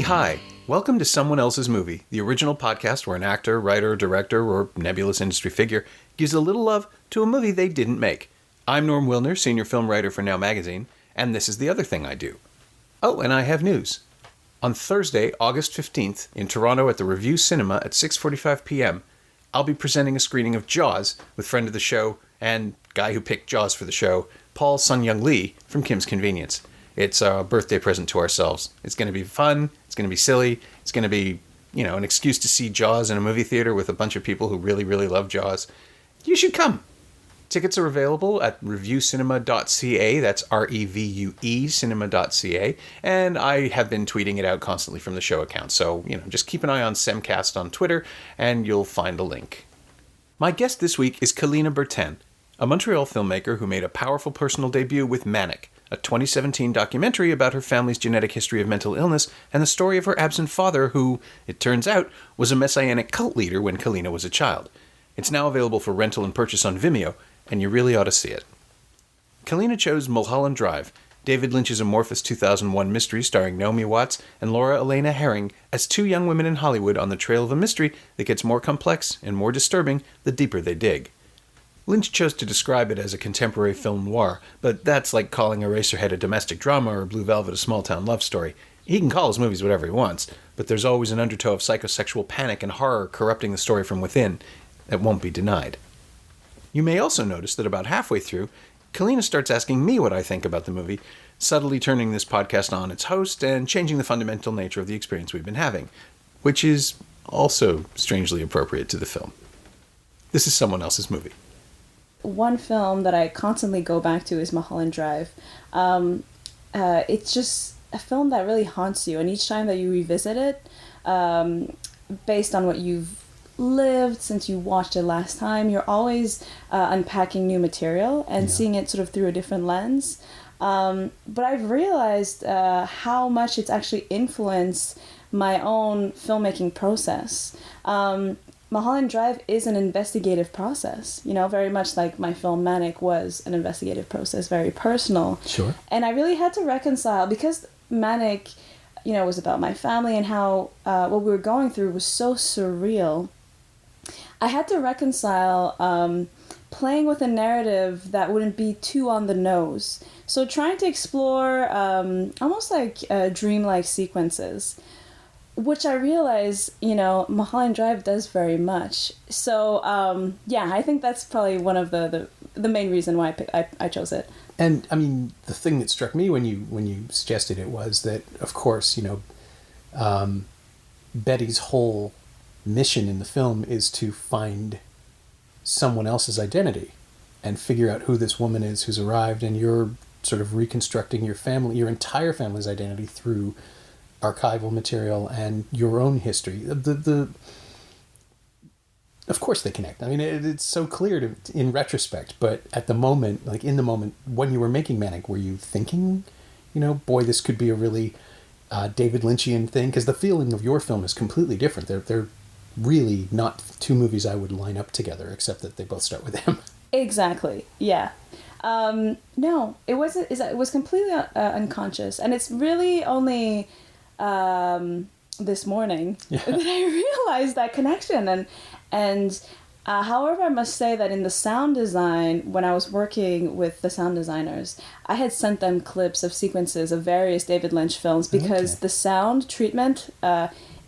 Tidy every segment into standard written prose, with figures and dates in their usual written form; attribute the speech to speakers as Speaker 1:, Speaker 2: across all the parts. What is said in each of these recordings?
Speaker 1: Hi, welcome to Someone Else's Movie, the original podcast where an actor, writer, director, or nebulous industry figure gives a little love to a movie they didn't make. I'm Norm Wilner, senior film writer for Now Magazine, and this is the other thing I do. Oh, and I have news. On Thursday, August 15th, in Toronto at the Review Cinema at 6:45 p.m., I'll be presenting a screening of Jaws with friend of the show and guy who picked Jaws for the show, Paul Sun-Young Lee from Kim's Convenience. It's a birthday present to ourselves. It's going to be fun. It's going to be silly. It's going to be, an excuse to see Jaws in a movie theater with a bunch of people who really, really love Jaws. You should come. Tickets are available at reviewcinema.ca. That's R-E-V-U-E cinema.ca. And I have been tweeting it out constantly from the show account. So, just keep an eye on Semcast on Twitter and you'll find a link. My guest this week is Kalina Bertin, a Montreal filmmaker who made a powerful personal debut with Manic, a 2017 documentary about her family's genetic history of mental illness and the story of her absent father who, it turns out, was a messianic cult leader when Kalina was a child. It's now available for rental and purchase on Vimeo, and you really ought to see it. Kalina chose Mulholland Drive, David Lynch's amorphous 2001 mystery starring Naomi Watts and Laura Elena Herring as two young women in Hollywood on the trail of a mystery that gets more complex and more disturbing the deeper they dig. Lynch chose to describe it as a contemporary film noir, but that's like calling Eraserhead a domestic drama or Blue Velvet a small-town love story. He can call his movies whatever he wants, but there's always an undertow of psychosexual panic and horror corrupting the story from within that won't be denied. You may also notice that about halfway through, Kalina starts asking me what I think about the movie, subtly turning this podcast on its host and changing the fundamental nature of the experience we've been having, which is also strangely appropriate to the film. This is Someone Else's Movie.
Speaker 2: One film that I constantly go back to is Mulholland Drive. It's just a film that really haunts you, and each time that you revisit it, based on what you've lived since you watched it last time, you're always unpacking new material and seeing it sort of through a different lens. But I've realized how much it's actually influenced my own filmmaking process. Mulholland Drive is an investigative process, very much like my film Manic was an investigative process, very personal.
Speaker 1: Sure.
Speaker 2: And I really had to reconcile, because Manic, was about my family and how what we were going through was so surreal. I had to reconcile playing with a narrative that wouldn't be too on the nose. So trying to explore almost like dreamlike sequences, which I realize, Mulholland Drive does very much. So, I think that's probably one of the main reason why I chose it.
Speaker 1: And, the thing that struck me when you suggested it was that, of course, Betty's whole mission in the film is to find someone else's identity and figure out who this woman is who's arrived, and you're sort of reconstructing your entire family's identity through archival material and your own history. Of course they connect. It's so clear in retrospect, but at the moment, in the moment when you were making Manic, were you thinking, boy, this could be a really David Lynchian thing? Because the feeling of your film is completely different. They're really not two movies I would line up together, except that they both start with M.
Speaker 2: Exactly. Yeah. No, it wasn't. It was completely unconscious, and it's really only this morning that I realized that connection. And however, I must say that in the sound design, when I was working with the sound designers, I had sent them clips of sequences of various David Lynch films, because the sound treatment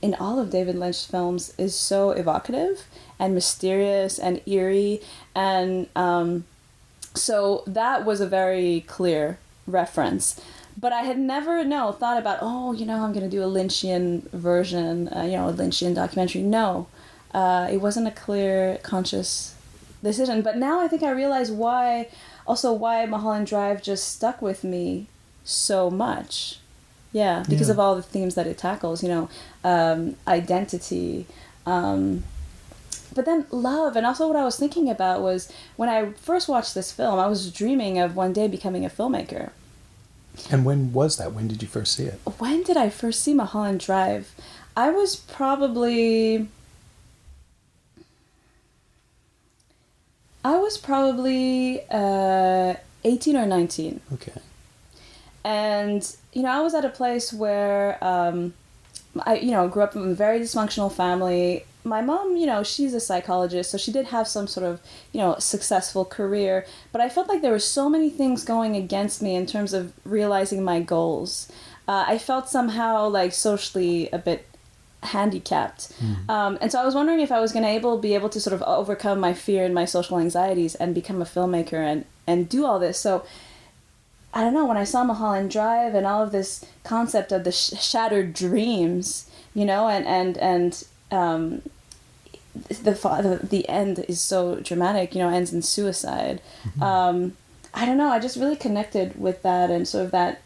Speaker 2: in all of David Lynch films is so evocative and mysterious and eerie, and so that was a very clear reference. But I had never thought about, I'm going to do a Lynchian version, a Lynchian documentary. No, it wasn't a clear, conscious decision. But now I think I realize why Mulholland Drive just stuck with me so much. Yeah, because of all the themes that it tackles, identity, but then love. And also what I was thinking about was, when I first watched this film, I was dreaming of one day becoming a filmmaker.
Speaker 1: And when was that? When did you first see it?
Speaker 2: When did I first see Mulholland Drive? I was probably I was probably 18 or 19.
Speaker 1: Okay.
Speaker 2: And, I was at a place where I, grew up in a very dysfunctional family. My mom, she's a psychologist, so she did have some sort of, successful career. But I felt like there were so many things going against me in terms of realizing my goals. I felt somehow like socially a bit handicapped. And so I was wondering if I was going to be able to sort of overcome my fear and my social anxieties and become a filmmaker and do all this. So I don't know, when I saw Mulholland Drive and all of this concept of the shattered dreams, and the end is so dramatic, ends in suicide. I don't know, I just really connected with that and sort of that,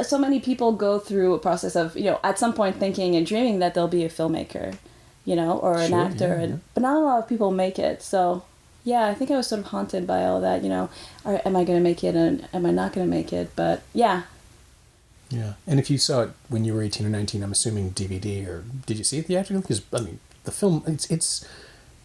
Speaker 2: so many people go through a process of, at some point thinking and dreaming that they'll be a filmmaker, or an actor, but not a lot of people make it. So, yeah, I think I was sort of haunted by all that, am I going to make it and am I not going to make it? But, yeah.
Speaker 1: Yeah. And if you saw it when you were 18 or 19, I'm assuming DVD, or did you see it theatrically? Because, the film, it's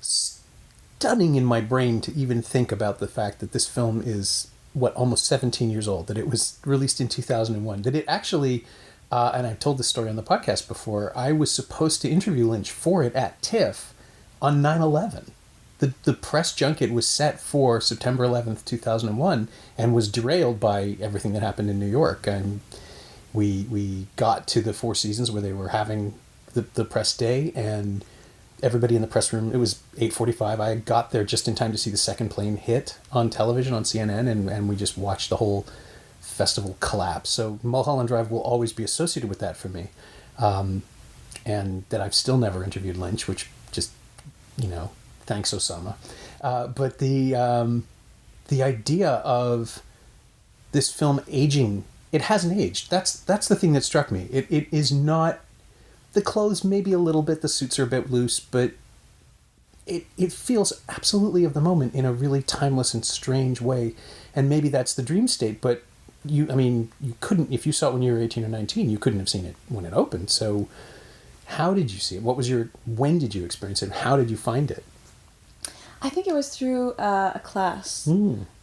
Speaker 1: stunning in my brain to even think about the fact that this film is, almost 17 years old, that it was released in 2001, that it actually, and I've told this story on the podcast before, I was supposed to interview Lynch for it at TIFF on 9/11. The press junket was set for September 11th, 2001, and was derailed by everything that happened in New York. And we got to the Four Seasons where they were having the press day, and everybody in the press room, it was 8:45. I got there just in time to see the second plane hit on television on CNN, and we just watched the whole festival collapse. So Mulholland Drive will always be associated with that for me. And that I've still never interviewed Lynch, which just, thanks Osama. But the idea of this film aging, it hasn't aged. That's the thing that struck me. It is not, the clothes maybe a little bit, the suits are a bit loose, but it feels absolutely of the moment in a really timeless and strange way. And maybe that's the dream state, but you couldn't, if you saw it when you were 18 or 19, you couldn't have seen it when it opened. So how did you see it? When did you experience it? How did you find it?
Speaker 2: I think it was through a class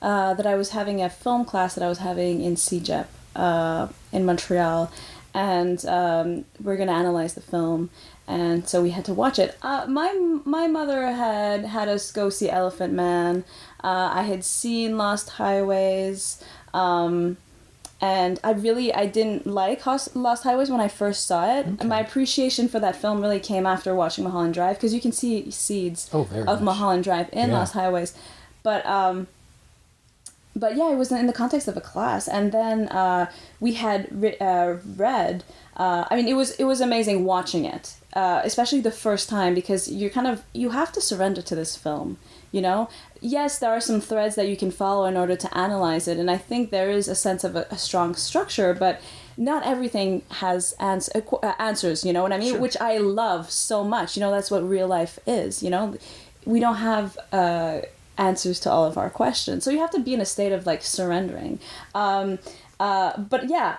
Speaker 2: that I was having, a film class that I was having in CEGEP in Montreal, and we're going to analyze the film, and so we had to watch it. My mother had us go see Elephant Man. I had seen Lost Highways, and I didn't like Lost Highways when I first saw it. Okay. My appreciation for that film really came after watching Mulholland Drive, because you can see seeds of Mulholland Drive in Lost Highways. But yeah, it was in the context of a class, and then we had read. It was amazing watching it, especially the first time, because you have to surrender to this film. Yes, there are some threads that you can follow in order to analyze it, and I think there is a sense of a strong structure, but not everything has answers, you know what I mean? Sure. Which I love so much. That's what real life is, We don't have answers to all of our questions, so you have to be in a state of surrendering. But yeah,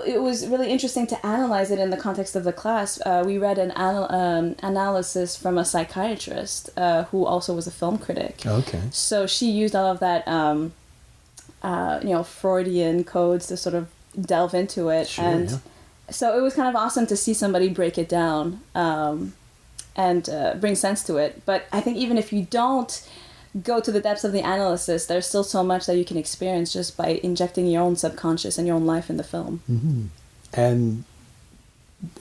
Speaker 2: it was really interesting to analyze it in the context of the class. We read an analysis from a psychiatrist who also was a film critic.
Speaker 1: Okay.
Speaker 2: So she used all of that, Freudian codes to sort of delve into it. Sure, and so it was kind of awesome to see somebody break it down and bring sense to it. But I think even if you don't go to the depths of the analysis, there's still so much that you can experience just by injecting your own subconscious and your own life in the film.
Speaker 1: Mm-hmm. And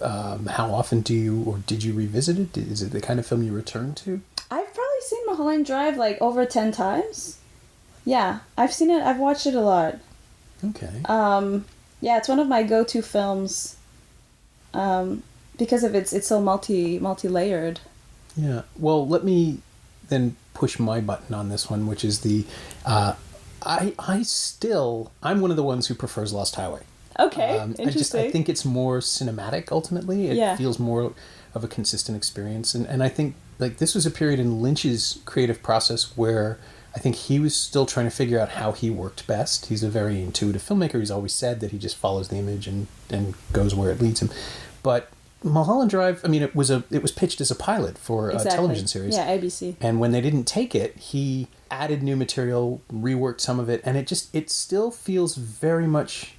Speaker 1: how often did you revisit it? Is it the kind of film you return to?
Speaker 2: I've probably seen Mulholland Drive over 10 times. Yeah, I've seen it. I've watched it a lot.
Speaker 1: Okay.
Speaker 2: Yeah, it's one of my go-to films because of it's so multi-layered.
Speaker 1: Yeah. Well, let me then push my button on this one, which is I'm one of the ones who prefers Lost Highway.
Speaker 2: Okay, interesting.
Speaker 1: I think it's more cinematic ultimately. It feels more of a consistent experience, and I think this was a period in Lynch's creative process where I think he was still trying to figure out how he worked best. He's a very intuitive filmmaker. He's always said that he just follows the image and goes where it leads him. But Mulholland Drive, I mean, it was pitched as a pilot for a television series.
Speaker 2: Yeah, ABC.
Speaker 1: And when they didn't take it, he added new material, reworked some of it, and it still feels very much,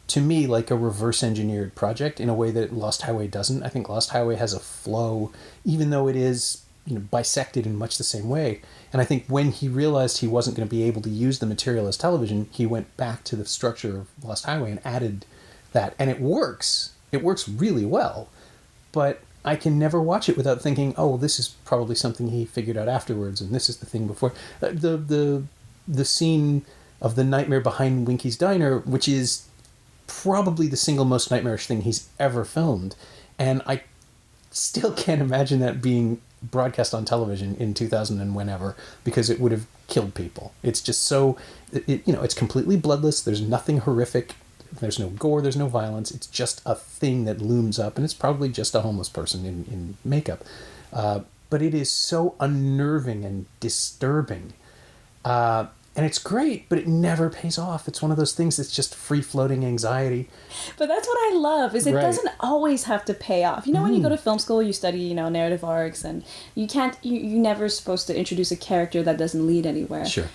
Speaker 1: to me, like a reverse engineered project in a way that Lost Highway doesn't. I think Lost Highway has a flow, even though it is, bisected in much the same way. And I think when he realized he wasn't going to be able to use the material as television, he went back to the structure of Lost Highway and added that. And it works. It works really well. But I can never watch it without thinking, oh, this is probably something he figured out afterwards, and this is the thing before. The scene of the nightmare behind Winky's Diner, which is probably the single most nightmarish thing he's ever filmed. And I still can't imagine that being broadcast on television in 2000 and whenever, because it would have killed people. It's just so, it's completely bloodless. There's nothing horrific. There's no gore. There's no violence. It's just a thing that looms up, and it's probably just a homeless person in makeup. But it is so unnerving and disturbing. And it's great, but it never pays off. It's one of those things that's just free-floating anxiety.
Speaker 2: But that's what I love, is it doesn't always have to pay off. When you go to film school, you study, narrative arcs, and you're never supposed to introduce a character that doesn't lead anywhere.
Speaker 1: Sure.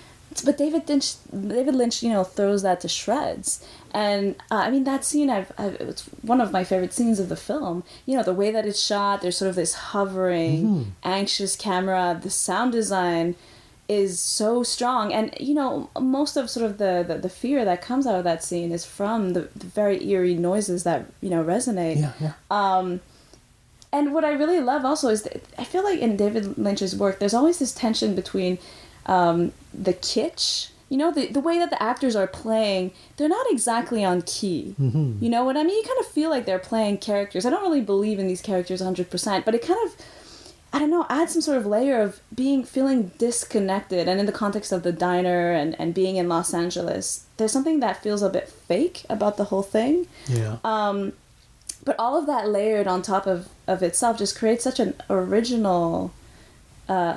Speaker 2: But David Lynch, throws that to shreds. And, that scene, it's one of my favorite scenes of the film. The way that it's shot, there's sort of this hovering, anxious camera, the sound design is so strong, and most of sort of the fear that comes out of that scene is from the very eerie noises that resonate. And what I really love also is that I feel like in David Lynch's work there's always this tension between the kitsch, the way that the actors are playing, they're not exactly on key. You know what I mean? You kind of feel like they're playing characters. I don't really believe in these characters 100%, but it kind of, I don't know, add some sort of layer of feeling disconnected. And in the context of the diner and being in Los Angeles, there's something that feels a bit fake about the whole thing.
Speaker 1: Yeah.
Speaker 2: But all of that layered on top of itself just creates such an original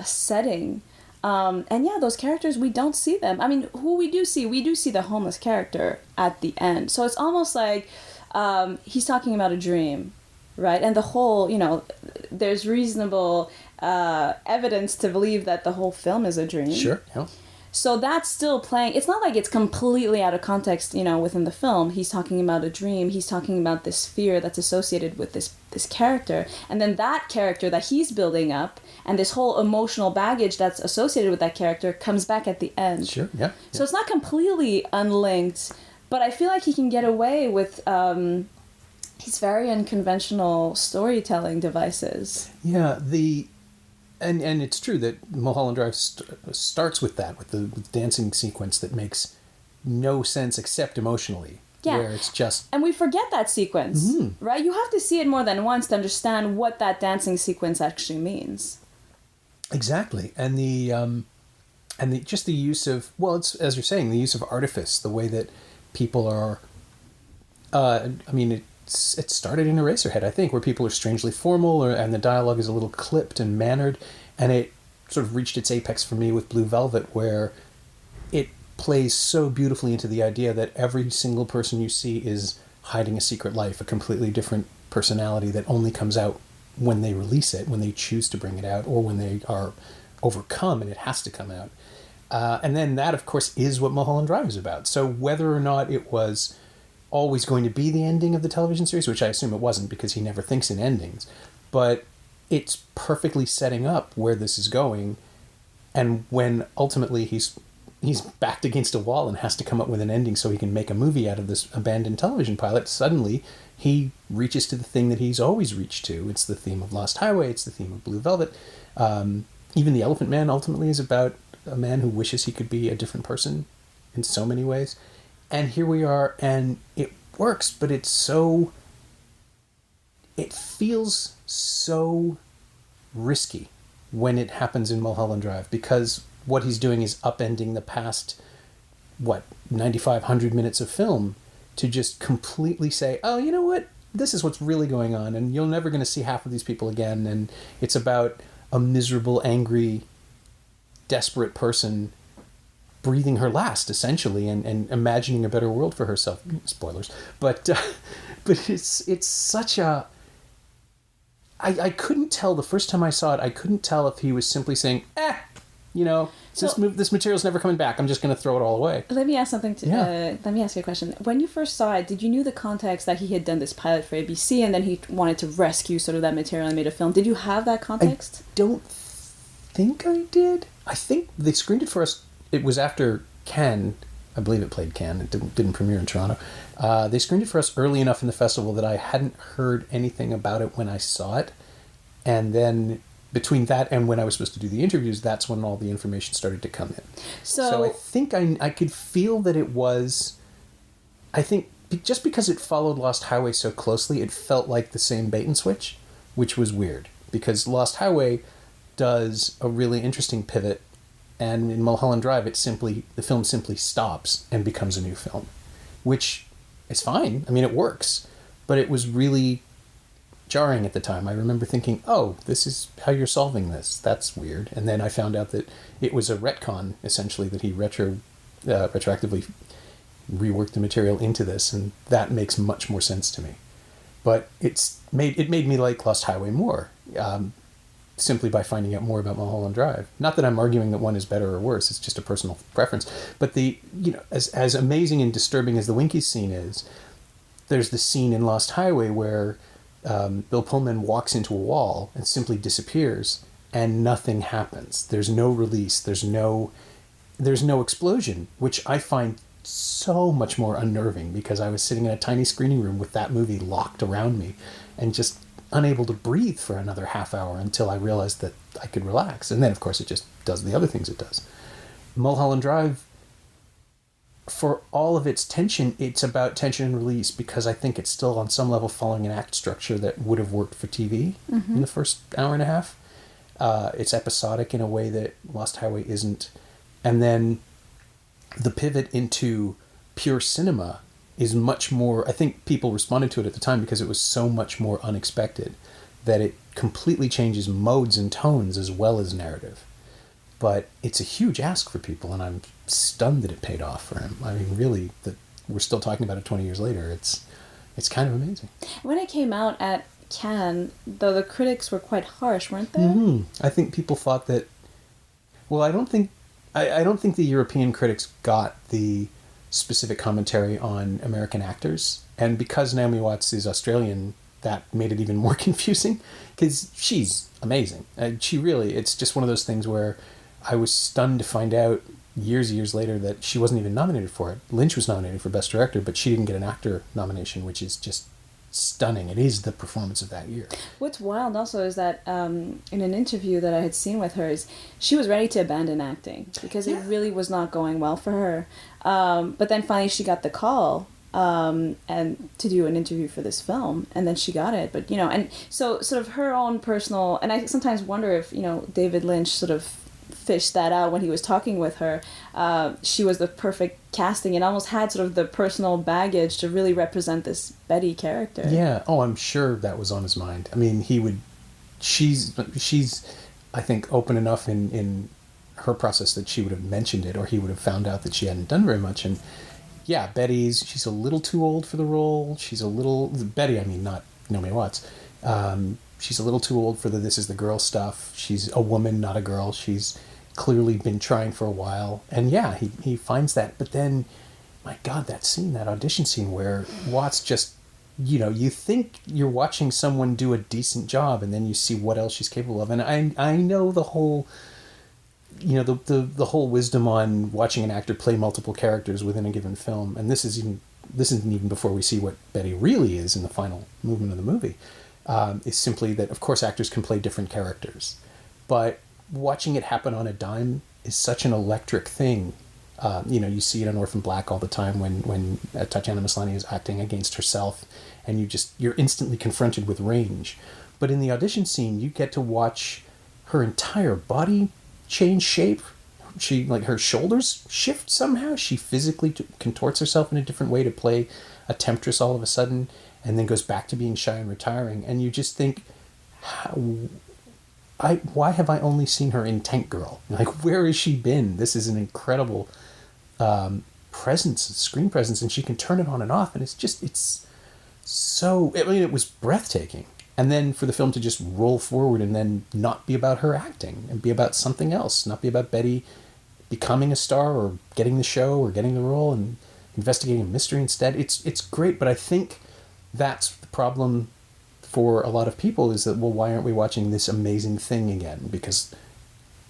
Speaker 2: setting. And yeah, those characters, we don't see them. I mean, who we do see the homeless character at the end. So it's almost like he's talking about a dream. Right, and the whole, there's reasonable evidence to believe that the whole film is a dream.
Speaker 1: Sure, yeah.
Speaker 2: So that's still playing. It's not like it's completely out of context, within the film. He's talking about a dream. He's talking about this fear that's associated with this character. And then that character that he's building up and this whole emotional baggage that's associated with that character comes back at the end.
Speaker 1: Sure, yeah.
Speaker 2: So it's not completely unlinked, but I feel like he can get away with his very unconventional storytelling devices.
Speaker 1: Yeah, and it's true that Mulholland Drive starts with that, with the dancing sequence that makes no sense except emotionally.
Speaker 2: Yeah.
Speaker 1: Where it's just...
Speaker 2: And we forget that sequence, right? You have to see it more than once to understand what that dancing sequence actually means.
Speaker 1: Exactly. And the just the use of, well, it's, as you're saying, the use of artifice, the way that people are... It started in Eraserhead, I think, where people are strangely formal, and the dialogue is a little clipped and mannered, and it sort of reached its apex for me with Blue Velvet, where it plays so beautifully into the idea that every single person you see is hiding a secret life, a completely different personality that only comes out when they release it, when they choose to bring it out, or when they are overcome and it has to come out. And then that, of course, is what Mulholland Drive is about. So whether or not it was always going to be the ending of the television series, which I assume it wasn't because he never thinks in endings, but it's perfectly setting up where this is going. And when ultimately he's backed against a wall and has to come up with an ending so he can make a movie out of this abandoned television pilot, suddenly he reaches to the thing that he's always reached to. It's the theme of Lost Highway. It's the theme of Blue Velvet. Even The Elephant Man ultimately is about a man who wishes he could be a different person in so many ways. And here we are, and it works, but it feels so risky when it happens in Mulholland Drive, because what he's doing is upending the past, 9,500 minutes of film to just completely say, oh, you know what? This is what's really going on, and you're never going to see half of these people again, and it's about a miserable, angry, desperate person breathing her last, essentially, and imagining a better world for herself. Spoilers, but it's such a I couldn't tell the first time I saw it. I couldn't tell if he was simply saying, this material's never coming back. I'm just going to throw it all away.
Speaker 2: Let me ask something. Let me ask you a question. When you first saw it, did you know the context that he had done this pilot for ABC and then he wanted to rescue sort of that material and made a film? Did you have that context?
Speaker 1: I don't think I did. I think they screened it for us. It was after Cannes. I believe it played Cannes. It didn't premiere in Toronto. They screened it for us early enough in the festival that I hadn't heard anything about it when I saw it. And then between that and when I was supposed to do the interviews, that's when all the information started to come in. So I think I could feel that it was... I think just because it followed Lost Highway so closely, it felt like the same bait and switch, which was weird. Because Lost Highway does a really interesting pivot, and in Mulholland Drive, the film simply stops and becomes a new film, which is fine. I mean, it works, but it was really jarring at the time. I remember thinking, oh, this is how you're solving this. That's weird. And then I found out that it was a retcon, essentially, that he retroactively reworked the material into this, and that makes much more sense to me. But it made me like Lost Highway more, simply by finding out more about Mulholland Drive. Not that I'm arguing that one is better or worse, it's just a personal preference. But as amazing and disturbing as the Winkies scene is, there's the scene in Lost Highway where Bill Pullman walks into a wall and simply disappears, and nothing happens. There's no release. There's no explosion, which I find so much more unnerving, because I was sitting in a tiny screening room with that movie locked around me and just unable to breathe for another half hour until I realized that I could relax. And then, of course, it just does the other things it does. Mulholland Drive, for all of its tension, it's about tension and release, because I think it's still on some level following an act structure that would have worked for TV in the first hour and a half. It's episodic in a way that Lost Highway isn't. And then the pivot into pure cinema is much more... I think people responded to it at the time because it was so much more unexpected that it completely changes modes and tones as well as narrative. But it's a huge ask for people, and I'm stunned that it paid off for him. I mean, really, that we're still talking about it 20 years later. It's kind of amazing. When
Speaker 2: it came out at Cannes, though, the critics were quite harsh, weren't they?
Speaker 1: Mm-hmm. I think people thought that... Well, I don't think the European critics got the specific commentary on American actors. And because Naomi Watts is Australian, that made it even more confusing, because she's amazing. It's just one of those things where I was stunned to find out years later that she wasn't even nominated for it. Lynch was nominated for Best Director, but she didn't get an actor nomination, which is just stunning. It is the performance of that year.
Speaker 2: What's wild also is that in an interview that I had seen with her, is she was ready to abandon acting because it really was not going well for her. But then finally she got the call and to do an interview for this film, and then she got it. But and so sort of her own personal, and I sometimes wonder if David Lynch sort of fished that out when he was talking with her. She was the perfect casting and almost had sort of the personal baggage to really represent this Betty character.
Speaker 1: Yeah. Oh, I'm sure that was on his mind. I mean, she's I think open enough in her process that she would have mentioned it, or he would have found out that she hadn't done very much. And yeah, she's a little too old for the role. Betty, I mean, not Naomi Watts. She's a little too old for this is the girl stuff. She's a woman, not a girl. She's clearly been trying for a while. And yeah, he finds that. But then, my God, that audition scene where Watts just, you think you're watching someone do a decent job, and then you see what else she's capable of. And I know the whole, the whole wisdom on watching an actor play multiple characters within a given film. And this isn't even before we see what Betty really is in the final movement of the movie. Is simply that, of course, actors can play different characters. But watching it happen on a dime is such an electric thing. You see it on Orphan Black all the time when Tatiana Maslany is acting against herself, and you're instantly confronted with range. But in the audition scene, you get to watch her entire body change shape. Her shoulders shift somehow. She physically contorts herself in a different way to play a temptress all of a sudden, and then goes back to being shy and retiring. And you just think, why have I only seen her in Tank Girl? Where has she been? This is an incredible screen presence, and she can turn it on and off, and it's so... I mean, it was breathtaking. and then for the film to just roll forward and then not be about her acting and be about something else, not be about Betty becoming a star or getting the show or getting the role and investigating a mystery instead. It's great, but I think that's the problem for a lot of people, is that, well, why aren't we watching this amazing thing again? Because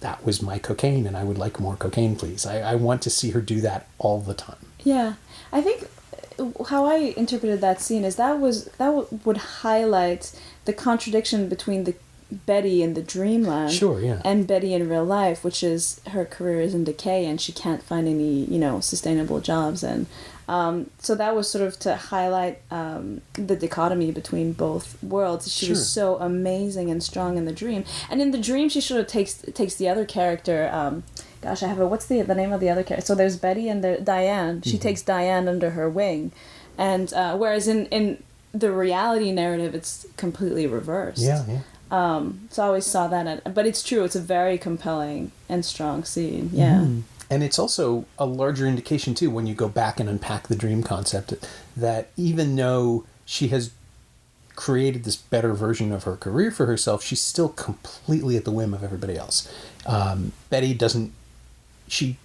Speaker 1: that was my cocaine and I would like more cocaine, please. I want to see her do that all the time.
Speaker 2: Yeah. I think how I interpreted that scene is that would highlight the contradiction between the Betty in the dreamland,
Speaker 1: sure, yeah,
Speaker 2: and Betty in real life, which is her career is in decay and she can't find any, sustainable jobs. And so that was sort of to highlight the dichotomy between both worlds. She was so amazing and strong in the dream. And in the dream, she sort of takes the other character, what's the name of the other character? So there's Betty and there's Diane. She takes Diane under her wing. And whereas in the reality narrative, it's completely reversed.
Speaker 1: Yeah.
Speaker 2: So I always saw that, but it's true. It's a very compelling and strong scene. Yeah. Mm-hmm.
Speaker 1: And it's also a larger indication, too, when you go back and unpack the dream concept, that even though she has created this better version of her career for herself, she's still completely at the whim of everybody else. Betty doesn't... She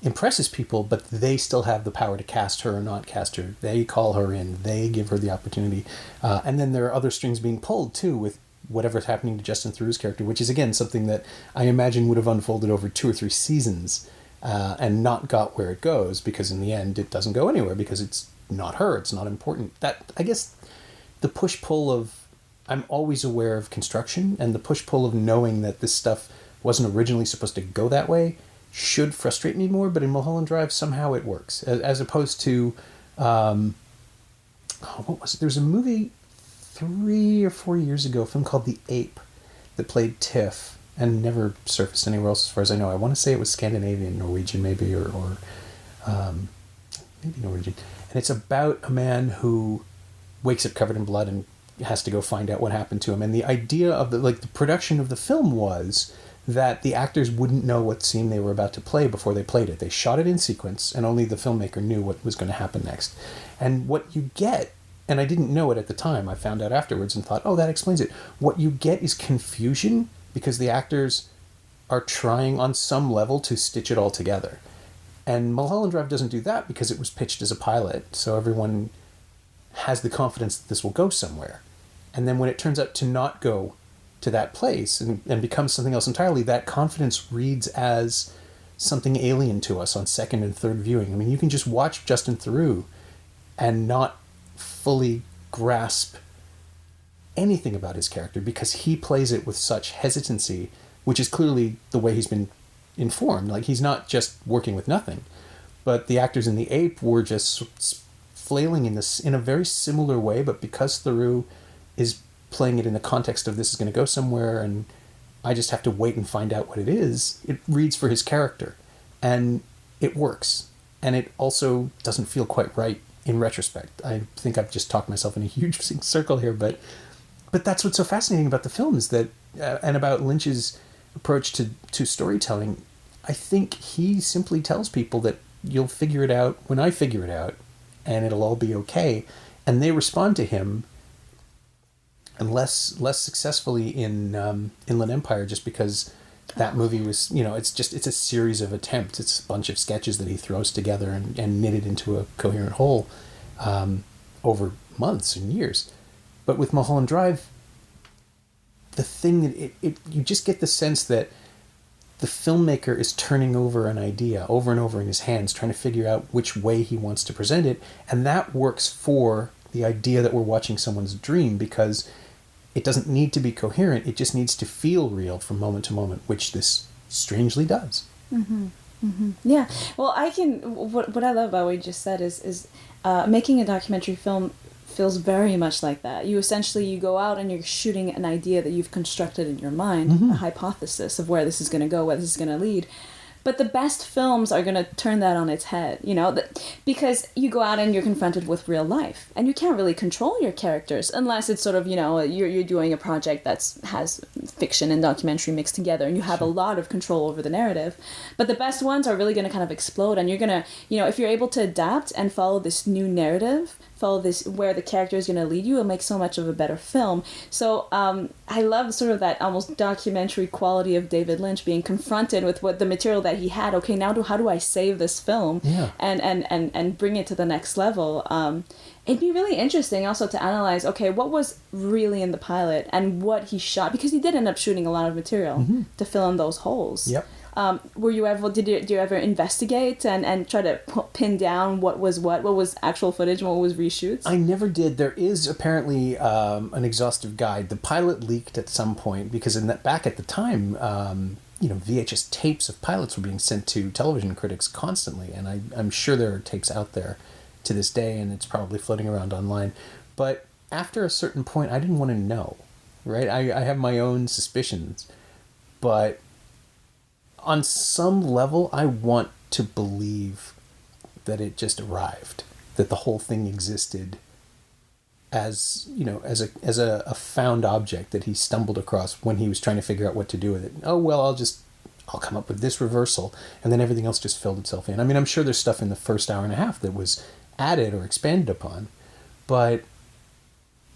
Speaker 1: impresses people, but they still have the power to cast her or not cast her. They call her in. They give her the opportunity. And then there are other strings being pulled, too, with whatever's happening to Justin Theroux's character, which is, again, something that I imagine would have unfolded over 2 or 3 seasons and not got where it goes, because in the end it doesn't go anywhere because it's not her, it's not important. That, I guess, the push-pull of... I'm always aware of construction, and the push-pull of knowing that this stuff wasn't originally supposed to go that way should frustrate me more, but in Mulholland Drive, somehow it works. As opposed to... what was it? There was a movie 3 or 4 years ago, a film called The Ape, that played Tiff and never surfaced anywhere else as far as I know. I want to say it was Scandinavian, Norwegian maybe, or maybe Norwegian. And it's about a man who wakes up covered in blood and has to go find out what happened to him. And the idea of the production of the film was that the actors wouldn't know what scene they were about to play before they played it. They shot it in sequence, and only the filmmaker knew what was going to happen next. And what you get, and I didn't know it at the time, I found out afterwards and thought, oh, that explains it. What you get is confusion because the actors are trying on some level to stitch it all together. And Mulholland Drive doesn't do that because it was pitched as a pilot, so everyone has the confidence that this will go somewhere. And then when it turns out to not go to that place and becomes something else entirely, that confidence reads as something alien to us on second and third viewing. I mean, you can just watch Justin Theroux and not fully grasp anything about his character because he plays it with such hesitancy, which is clearly the way he's been informed. Like, he's not just working with nothing. But the actors in The Ape were just flailing in this in a very similar way, but because Theroux is playing it in the context of this is going to go somewhere and I just have to wait and find out what it is, it reads for his character. And it works. And it also doesn't feel quite right in retrospect. I think I've just talked myself in a huge circle here, but that's what's so fascinating about the film is that, and about Lynch's approach to storytelling, I think he simply tells people that you'll figure it out when I figure it out, and it'll all be okay. And they respond to him, and less successfully in Inland Empire, just because that movie was, it's a series of attempts. It's a bunch of sketches that he throws together and knitted into a coherent whole over months and years. But with Mulholland Drive, the thing that you just get the sense that the filmmaker is turning over an idea over and over in his hands, trying to figure out which way he wants to present it. And that works for the idea that we're watching someone's dream, because it doesn't need to be coherent. It just needs to feel real from moment to moment, which this strangely does.
Speaker 2: Mm-hmm. Mm-hmm. Yeah. Well, what I love about what you just said is making a documentary film feels very much like that. You go out and you're shooting an idea that you've constructed in your mind, mm-hmm. a hypothesis of where this is going to go, where this is going to lead. But the best films are going to turn that on its head, you know, because you go out and you're confronted with real life, and you can't really control your characters unless it's sort of, you know, you're doing a project that has fiction and documentary mixed together, and you have a lot of control over the narrative. But the best ones are really going to kind of explode, and you're going to, you know, if you're able to adapt and follow this new narrative, follow this where the character is going to lead you, it'll make so much of a better film. So I love sort of that almost documentary quality of David Lynch being confronted with what the material that he had. Okay, now how do I save this film and bring it to the next level? It'd be really interesting also to analyze, okay, what was really in the pilot and what he shot, because he did end up shooting a lot of material to fill in those holes.
Speaker 3: Yep.
Speaker 2: Were you ever, did you ever investigate and try to pin down what was actual footage and what was reshoots?
Speaker 3: I never did. There is apparently an exhaustive guide. The pilot leaked at some point because back at the time, VHS tapes of pilots were being sent to television critics constantly, and I'm sure there are tapes out there to this day, and it's probably floating around online. But after a certain point, I didn't want to know, right? I have my own suspicions, but on some level, I want to believe that it just arrived, that the whole thing existed as, you know, as a found object that he stumbled across when he was trying to figure out what to do with it. Oh, well, I'll come up with this reversal, and then everything else just filled itself in. I mean, I'm sure there's stuff in the first hour and a half that was added or expanded upon, but,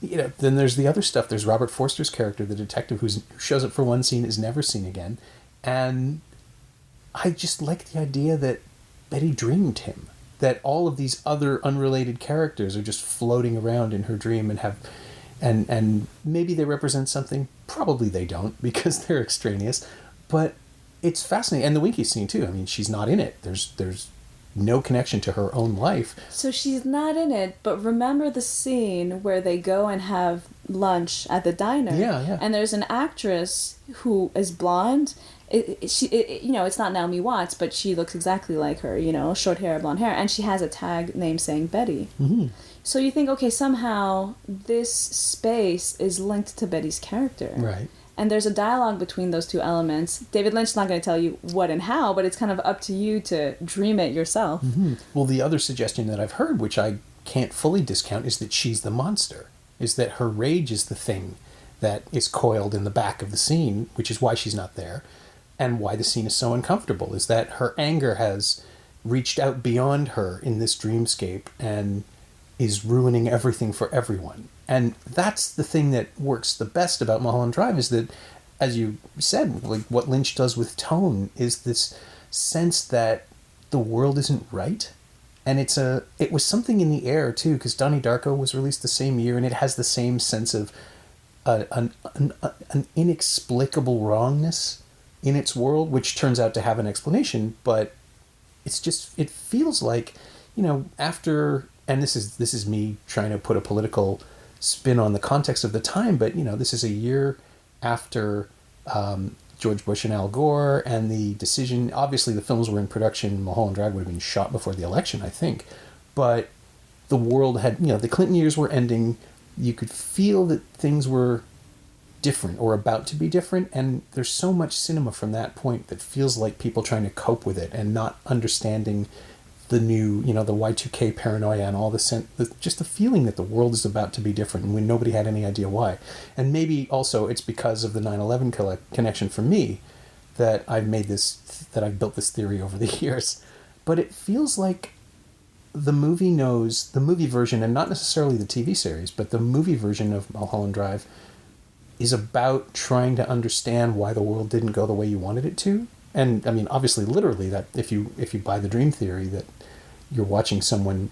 Speaker 3: you know, then there's the other stuff. There's Robert Forster's character, the detective, who shows up for one scene, is never seen again, and I just like the idea that Betty dreamed him, that all of these other unrelated characters are just floating around in her dream and maybe they represent something. Probably they don't, because they're extraneous, but it's fascinating. And the Winky scene too. I mean, she's not in it. There's no connection to her own life.
Speaker 2: So she's not in it, but remember the scene where they go and have lunch at the diner?
Speaker 3: Yeah.
Speaker 2: And there's an actress who is blonde. It's not Naomi Watts, but she looks exactly like her, you know, short hair, blonde hair, and she has a tag name saying Betty. Mm-hmm. So you think, okay, somehow this space is linked to Betty's character.
Speaker 3: Right.
Speaker 2: And there's a dialogue between those two elements. David Lynch's not going to tell you what and how, but it's kind of up to you to dream it yourself.
Speaker 3: Mm-hmm. Well, the other suggestion that I've heard, which I can't fully discount, is that she's the monster, is that her rage is the thing that is coiled in the back of the scene, which is why she's not there. And why the scene is so uncomfortable is that her anger has reached out beyond her in this dreamscape and is ruining everything for everyone. And that's the thing that works the best about Mulholland Drive, is that, as you said, like what Lynch does with tone is this sense that the world isn't right. And it was something in the air too, because Donnie Darko was released the same year, and it has the same sense of an inexplicable wrongness in its world, which turns out to have an explanation, but it feels like, you know, after, and this is me trying to put a political spin on the context of the time, but, you know, this is a year after George Bush and Al Gore, and the decision, obviously the films were in production, Mulholland Drive would have been shot before the election, I think, but the world had, you know, the Clinton years were ending, you could feel that things were different or about to be different, and there's so much cinema from that point that feels like people trying to cope with it and not understanding the new, you know, the Y2K paranoia and all just the feeling that the world is about to be different when nobody had any idea why. And maybe also it's because of the 9/11 connection for me that I've built this theory over the years. But it feels like the movie version, and not necessarily the TV series, but the movie version of Mulholland Drive is about trying to understand why the world didn't go the way you wanted it to. And I mean, obviously, literally, that if you buy the dream theory that you're watching someone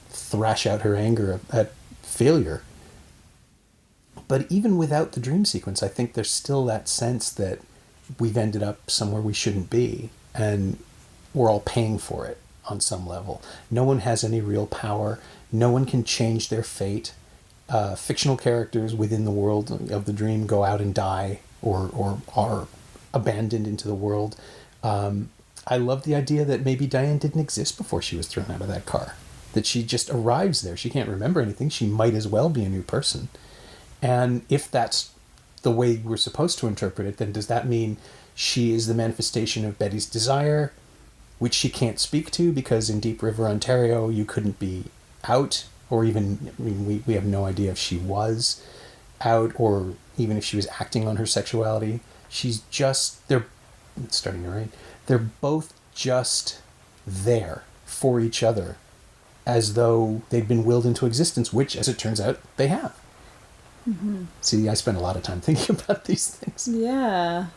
Speaker 3: thrash out her anger at failure. But even without the dream sequence, I think there's still that sense that we've ended up somewhere we shouldn't be, and we're all paying for it on some level. No one has any real power. No one can change their fate. Fictional characters within the world of the dream go out and die or are abandoned into the world. I love the idea that maybe Diane didn't exist before she was thrown out of that car, that she just arrives there. She can't remember anything. She might as well be a new person. And if that's the way we're supposed to interpret it, then does that mean She is the manifestation of Betty's desire, which she can't speak to because in Deep River, Ontario, you couldn't be out, or even, I mean, we have no idea if she was out or even if she was acting on her sexuality. She's just, it's starting to rain. They're both just there for each other as though they'd been willed into existence, which, as it turns out, they have. Mm-hmm. See, I spend a lot of time thinking about these things.
Speaker 2: Yeah.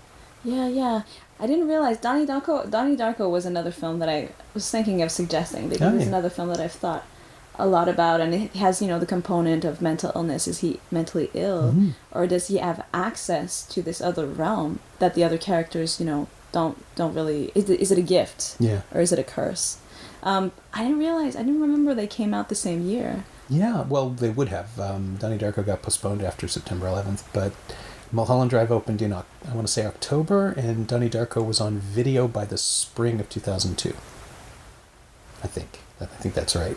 Speaker 2: I didn't realize Donnie Darko was another film that I was thinking of suggesting, because it's another film that I've thought a lot about, and it has, the component of mental illness. Is he mentally ill, or does he have access to this other realm that the other characters, don't really? Is it a gift?
Speaker 3: Yeah.
Speaker 2: Or is it a curse? I didn't remember they came out the same year.
Speaker 3: Yeah, well, they would have. Donnie Darko got postponed after September 11th, but Mulholland Drive opened in, I want to say, October, and Donnie Darko was on video by the spring of 2002. I think that's right.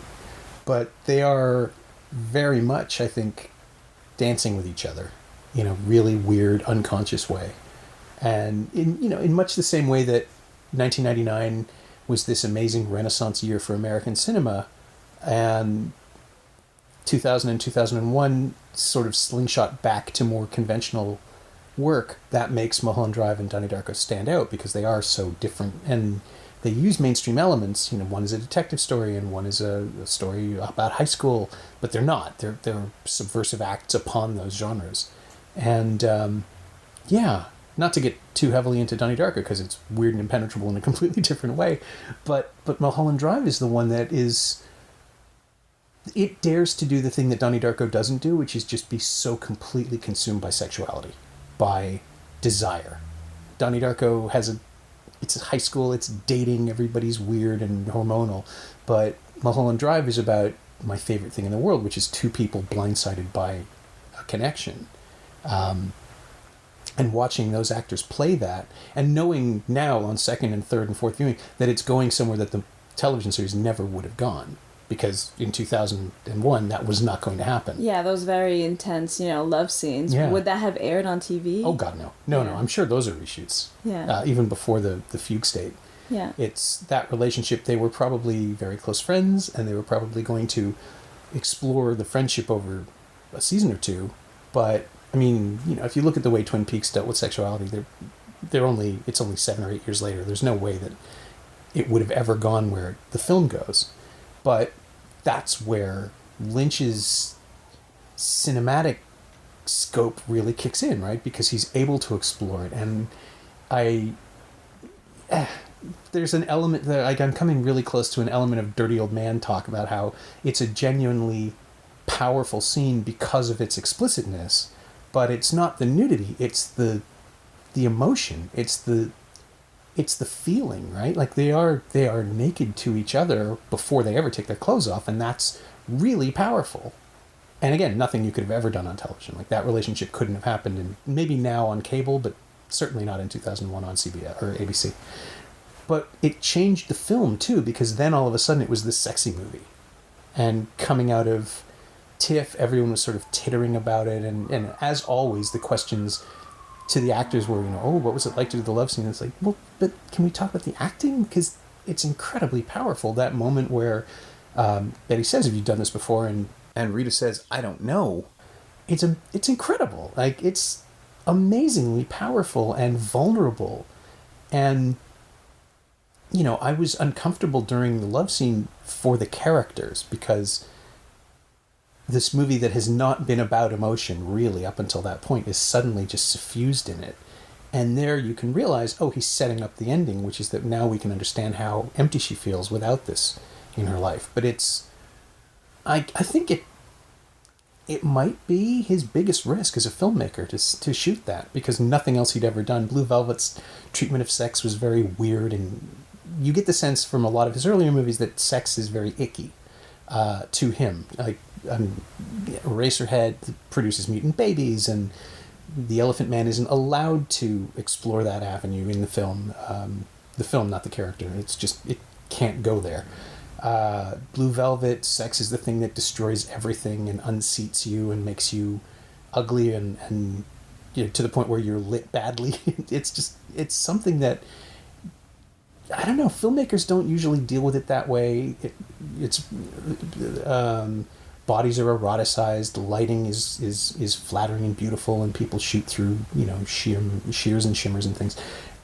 Speaker 3: But they are very much, I think, dancing with each other in a really weird, unconscious way. And in much the same way that 1999 was this amazing Renaissance year for American cinema, and 2000 and 2001 sort of slingshot back to more conventional work, that makes Mulholland Drive and Donnie Darko stand out because they are so different, and they use mainstream elements. One is a detective story and one is a story about high school, but they're not. They're subversive acts upon those genres. And not to get too heavily into Donnie Darko because it's weird and impenetrable in a completely different way, but Mulholland Drive is the one that is... It dares to do the thing that Donnie Darko doesn't do, which is just be so completely consumed by sexuality, by desire. Donnie Darko it's high school, it's dating, everybody's weird and hormonal, but Mulholland Drive is about my favorite thing in the world, which is two people blindsided by a connection. And watching those actors play that, and knowing now on second and third and fourth viewing that it's going somewhere that the television series never would have gone. Because in 2001, that was not going to happen. Yeah,
Speaker 2: those very intense, love scenes.
Speaker 3: Yeah.
Speaker 2: Would that have aired on TV?
Speaker 3: Oh, God, no. No. I'm sure those are reshoots.
Speaker 2: Yeah.
Speaker 3: Even before the fugue state.
Speaker 2: Yeah.
Speaker 3: It's that relationship. They were probably very close friends, and they were probably going to explore the friendship over a season or two. But, I mean, if you look at the way Twin Peaks dealt with sexuality, it's only 7 or 8 years later. There's no way that it would have ever gone where the film goes. But that's where Lynch's cinematic scope really kicks in, right? Because he's able to explore it. And there's an element that I'm coming really close to an element of dirty old man talk about how it's a genuinely powerful scene because of its explicitness, but it's not the nudity, it's the emotion, it's the feeling, right? Like they are naked to each other before they ever take their clothes off, and that's really powerful. And again, nothing you could have ever done on television. Like that relationship couldn't have happened in, maybe now on cable, but certainly not in 2001 on CBS or ABC. But it changed the film too, because then all of a sudden it was this sexy movie. And coming out of TIFF, everyone was sort of tittering about it, and as always, the questions to the actors were, what was it like to do the love scene? And it's like, well, but can we talk about the acting? Because it's incredibly powerful. That moment where Betty says, have you done this before? And Rita says, I don't know. It's incredible. Like, it's amazingly powerful and vulnerable. And, I was uncomfortable during the love scene for the characters, because this movie that has not been about emotion really up until that point is suddenly just suffused in it. And there you can realize, he's setting up the ending, which is that now we can understand how empty she feels without this in her life. But I think it might be his biggest risk as a filmmaker to shoot that, because nothing else he'd ever done. Blue Velvet's treatment of sex was very weird, and you get the sense from a lot of his earlier movies that sex is very icky to him. Like, Eraserhead produces mutant babies, and The Elephant Man isn't allowed to explore that avenue in the film. The film, not the character. It's just, it can't go there. Blue Velvet, sex is the thing that destroys everything and unseats you and makes you ugly and to the point where you're lit badly. It's something that, I don't know, filmmakers don't usually deal with it that way. Bodies are eroticized, lighting is flattering and beautiful, and people shoot through, shears and shimmers and things.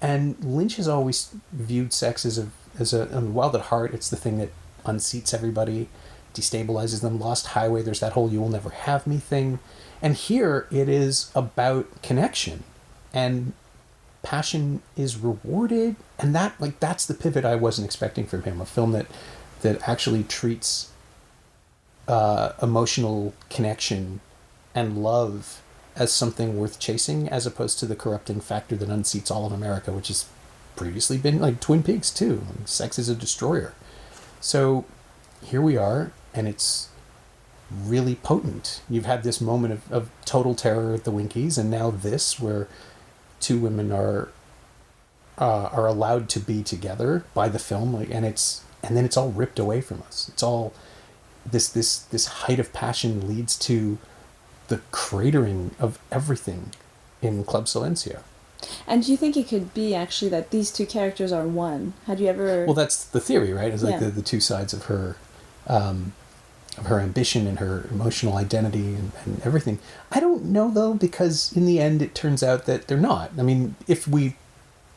Speaker 3: And Lynch has always viewed sex as wild at heart. It's the thing that unseats everybody, destabilizes them. Lost Highway, there's that whole "you will never have me" thing. And here it is about connection, and passion is rewarded, and that's the pivot I wasn't expecting from him. A film that actually treats emotional connection and love as something worth chasing, as opposed to the corrupting factor that unseats all of America, which has previously been like Twin Peaks too. Sex is a destroyer. So here we are, and it's really potent. You've had this moment of total terror at the Winkies, and now this, where two women are allowed to be together by the film, and then it's all ripped away from us. It's all this height of passion leads to the cratering of everything in Club Silencio.
Speaker 2: And do you think it could be actually that these two characters are one? Had you ever...
Speaker 3: Well, that's the theory, right? It's like the two sides of her ambition and her emotional identity and everything. I don't know, though, because in the end it turns out that they're not. I mean, if we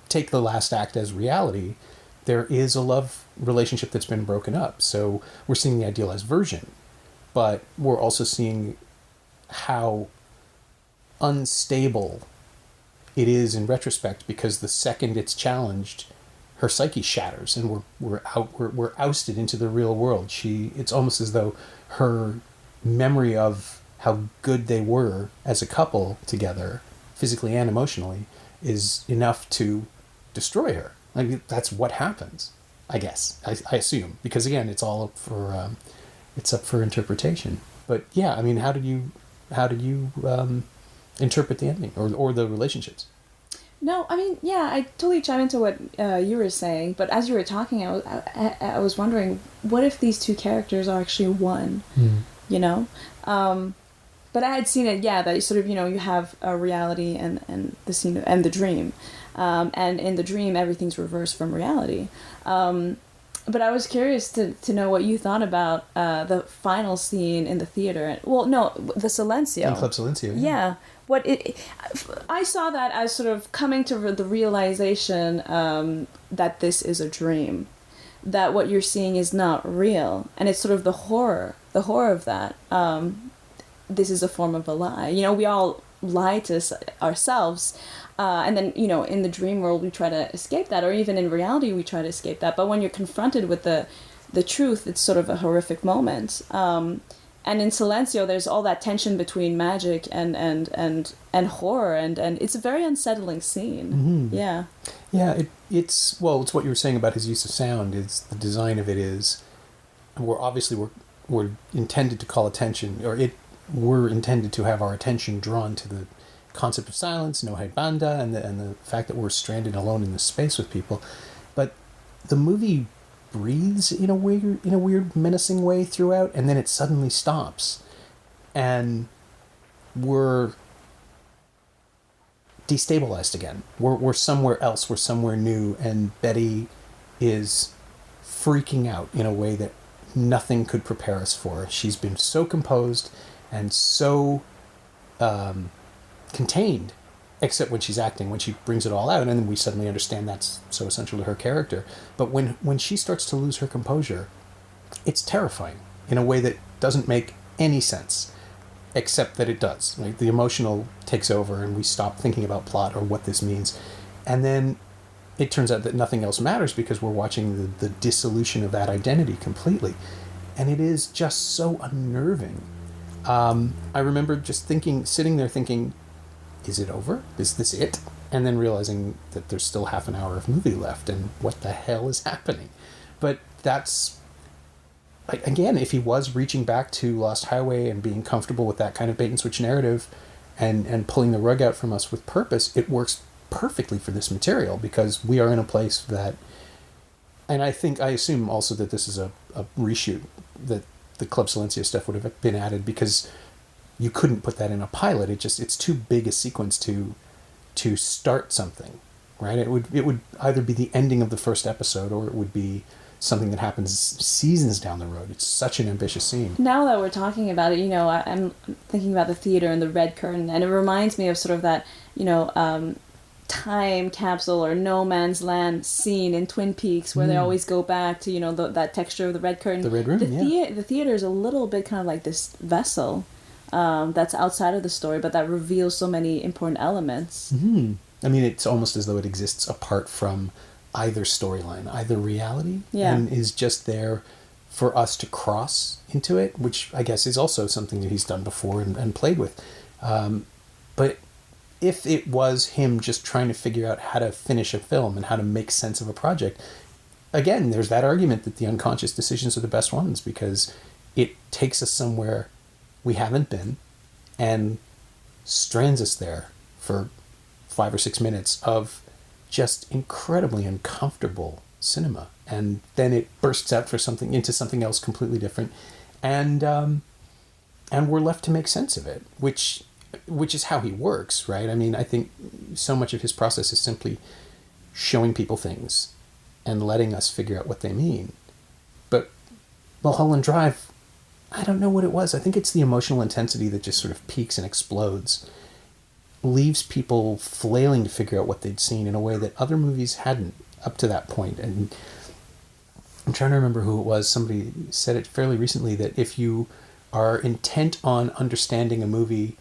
Speaker 3: take the last act as reality, there is a love relationship that's been broken up. So we're seeing the idealized version, but we're also seeing how unstable it is in retrospect, because the second it's challenged, her psyche shatters, and we're ousted into the real world. It's almost as though her memory of how good they were as a couple together, physically and emotionally, is enough to destroy her. Like, that's what happens, I guess. I assume, because again, it's all up for interpretation. But yeah, I mean, how did you interpret the ending or the relationships?
Speaker 2: No, I mean, yeah, I totally chime into what you were saying, but as you were talking, I was wondering, what if these two characters are actually one, you know? But I had seen it, that sort of, you have a reality and the scene and the dream. And in the dream, everything's reversed from reality. But I was curious to know what you thought about the final scene in the theater. Well, no, the Silencio.
Speaker 3: In Club Silencio.
Speaker 2: Yeah. I saw that as sort of coming to the realization that this is a dream, that what you're seeing is not real, and it's sort of the horror of that. This is a form of a lie. We all lie to ourselves, and then in the dream world we try to escape that, or even in reality we try to escape that. But when you're confronted with the truth, it's sort of a horrific moment. And in Silencio, there's all that tension between magic and horror, and it's a very unsettling scene. Mm-hmm. Yeah.
Speaker 3: Yeah, it's what you were saying about his use of sound. It's the design of it is, we're intended to call attention, we're intended to have our attention drawn to the concept of silence, no hay banda, and the fact that we're stranded alone in this space with people. But the movie breathes in a weird menacing way throughout, and then it suddenly stops, and we're destabilized again. We're somewhere else, we're somewhere new, and Betty is freaking out in a way that nothing could prepare us for. She's been so composed and so contained, except when she's acting, when she brings it all out, and then we suddenly understand that's so essential to her character. But when she starts to lose her composure, it's terrifying in a way that doesn't make any sense, except that it does. Like, the emotional takes over, and we stop thinking about plot or what this means. And then it turns out that nothing else matters, because we're watching the dissolution of that identity completely. And it is just so unnerving. I remember just sitting there thinking, is it over? Is this it? And then realizing that there's still half an hour of movie left, and what the hell is happening? But that's, again, if he was reaching back to Lost Highway and being comfortable with that kind of bait and switch narrative and pulling the rug out from us with purpose, it works perfectly for this material, because we are in a place that, and I assume also that this is a reshoot, that the Club Silencio stuff would have been added, because you couldn't put that in a pilot. It's too big a sequence to start something, right? It would either be the ending of the first episode, or it would be something that happens seasons down the road. It's such an ambitious scene.
Speaker 2: Now that we're talking about it, I'm thinking about the theater and the red curtain, and it reminds me of sort of that, time capsule or no man's land scene in Twin Peaks where they always go back to, that texture of the red curtain.
Speaker 3: The red room,
Speaker 2: The theater is a little bit kind of like this vessel that's outside of the story, but that reveals so many important elements.
Speaker 3: Mm-hmm. I mean, it's almost as though it exists apart from either storyline, either reality, and is just there for us to cross into it, which I guess is also something that he's done before and played with. But if it was him just trying to figure out how to finish a film and how to make sense of a project, again, there's that argument that the unconscious decisions are the best ones, because it takes us somewhere we haven't been and strands us there for 5 or 6 minutes of just incredibly uncomfortable cinema, and then it bursts out into something else completely different, and we're left to make sense of it, which is how he works, right? I mean, I think so much of his process is simply showing people things and letting us figure out what they mean. But Mulholland Drive, I don't know what it was. I think it's the emotional intensity that just sort of peaks and explodes, leaves people flailing to figure out what they'd seen in a way that other movies hadn't up to that point. And I'm trying to remember who it was. Somebody said it fairly recently, that if you are intent on understanding a movie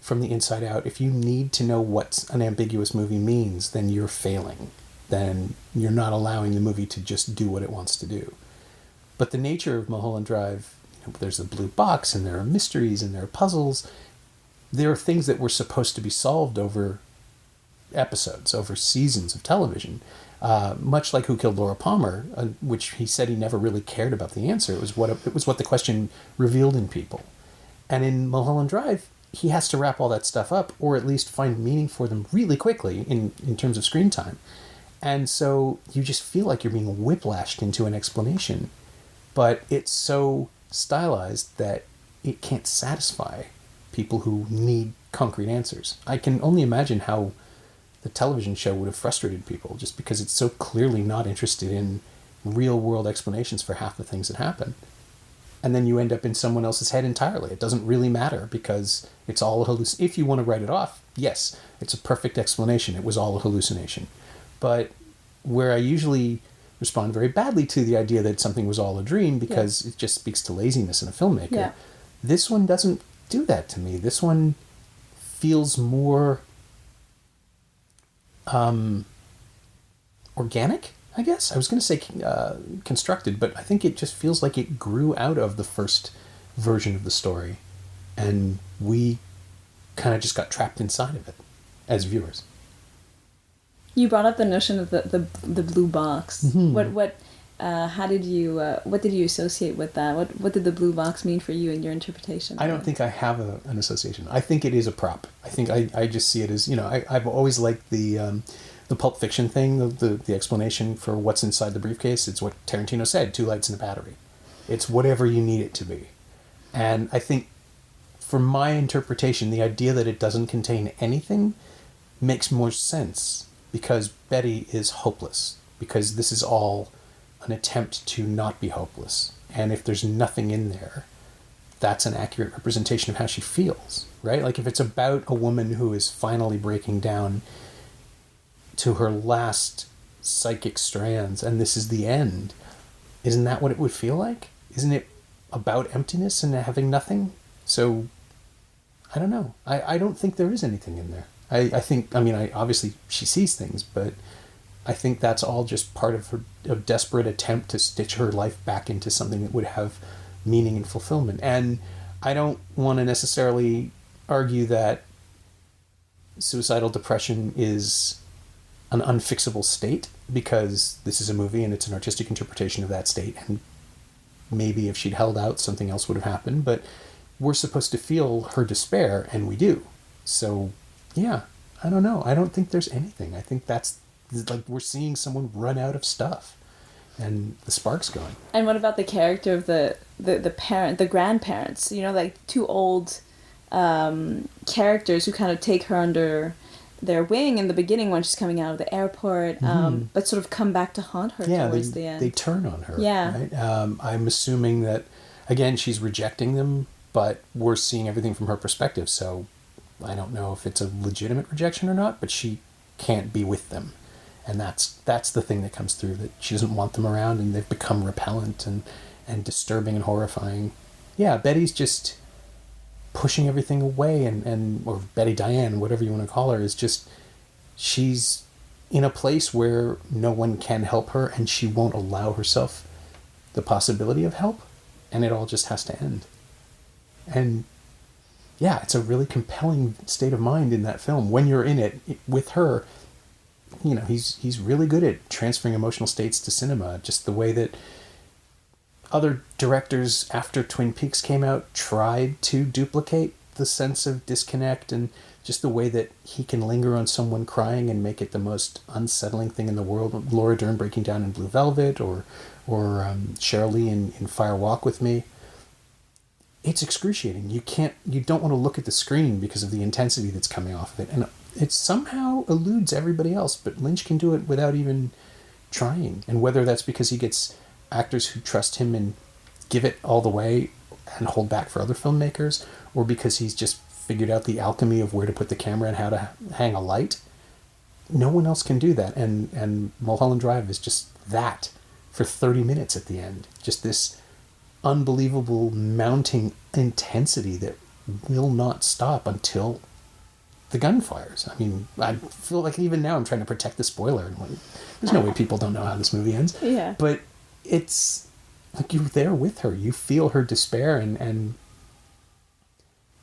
Speaker 3: from the inside out, if you need to know what an ambiguous movie means, then you're failing. Then you're not allowing the movie to just do what it wants to do. But the nature of Mulholland Drive, there's a blue box, and there are mysteries, and there are puzzles. There are things that were supposed to be solved over episodes, over seasons of television. Much like Who Killed Laura Palmer, which he said he never really cared about the answer. It was what the question revealed in people. And in Mulholland Drive, he has to wrap all that stuff up, or at least find meaning for them really quickly in terms of screen time. And so you just feel like you're being whiplashed into an explanation, but it's so stylized that it can't satisfy people who need concrete answers. I can only imagine how the television show would have frustrated people, just because it's so clearly not interested in real world explanations for half the things that happen. And then you end up in someone else's head entirely. It doesn't really matter, because it's all a hallucination. If you want to write it off, yes, it's a perfect explanation. It was all a hallucination. But where I usually respond very badly to the idea that something was all a dream, because it just speaks to laziness in a filmmaker, this one doesn't do that to me. This one feels more organic, I guess. I was going to say constructed, but I think it just feels like it grew out of the first version of the story, and we kind of just got trapped inside of it as viewers.
Speaker 2: You brought up the notion of the blue box.
Speaker 3: Mm-hmm.
Speaker 2: What did you associate with that? What did the blue box mean for you in your interpretation?
Speaker 3: I don't think I have an association. I think it is a prop. I think I just see it as, I've always liked the Pulp Fiction thing, the explanation for what's inside the briefcase. It's what Tarantino said, 2 lights and a battery. It's whatever you need it to be. And I think for my interpretation, the idea that it doesn't contain anything makes more sense, because Betty is hopeless, because this is all an attempt to not be hopeless. And if there's nothing in there, that's an accurate representation of how she feels, right? Like if it's about a woman who is finally breaking down to her last psychic strands, and this is the end, isn't that what it would feel like? Isn't it about emptiness and having nothing? So, I don't know. I don't think there is anything in there. I think, obviously she sees things, but I think that's all just part of a desperate attempt to stitch her life back into something that would have meaning and fulfillment. And I don't want to necessarily argue that suicidal depression is an unfixable state, because this is a movie and it's an artistic interpretation of that state, and maybe if she'd held out, something else would have happened, but we're supposed to feel her despair, and we do. So, yeah, I don't know. I don't think there's anything. I think that's like we're seeing someone run out of stuff, and the spark's going.
Speaker 2: And what about the character of the grandparents? Like 2 old characters who kind of take her under their wing in the beginning when she's coming out of the airport, but sort of come back to haunt her towards the end.
Speaker 3: They turn on her.
Speaker 2: Yeah.
Speaker 3: Right? I'm assuming that, again, she's rejecting them, but we're seeing everything from her perspective. So I don't know if it's a legitimate rejection or not, but she can't be with them. And that's the thing that comes through, that she doesn't want them around, and they've become repellent and disturbing and horrifying. Yeah, Betty's just pushing everything away, or Betty Diane, whatever you want to call her, is just, she's in a place where no one can help her, and she won't allow herself the possibility of help, and it all just has to end. And yeah, it's a really compelling state of mind in that film. When you're in it with her, you know, he's really good at transferring emotional states to cinema, just the way that other directors after Twin Peaks came out tried to duplicate the sense of disconnect, and just the way that he can linger on someone crying and make it the most unsettling thing in the world. Laura Dern breaking down in Blue Velvet, or Sheryl Lee in Fire Walk With Me. It's excruciating. You don't want to look at the screen because of the intensity that's coming off of it. And it somehow eludes everybody else, but Lynch can do it without even trying. And whether that's because he gets actors who trust him and give it all the way and hold back for other filmmakers, or because he's just figured out the alchemy of where to put the camera and how to hang a light, no one else can do that. And Mulholland Drive is just that for 30 minutes at the end. Just this unbelievable mounting intensity that will not stop until the gun fires. I mean, I feel like even now I'm trying to protect the spoiler. And like, there's no way people don't know how this movie ends.
Speaker 2: Yeah.
Speaker 3: But it's like you're there with her. You feel her despair, and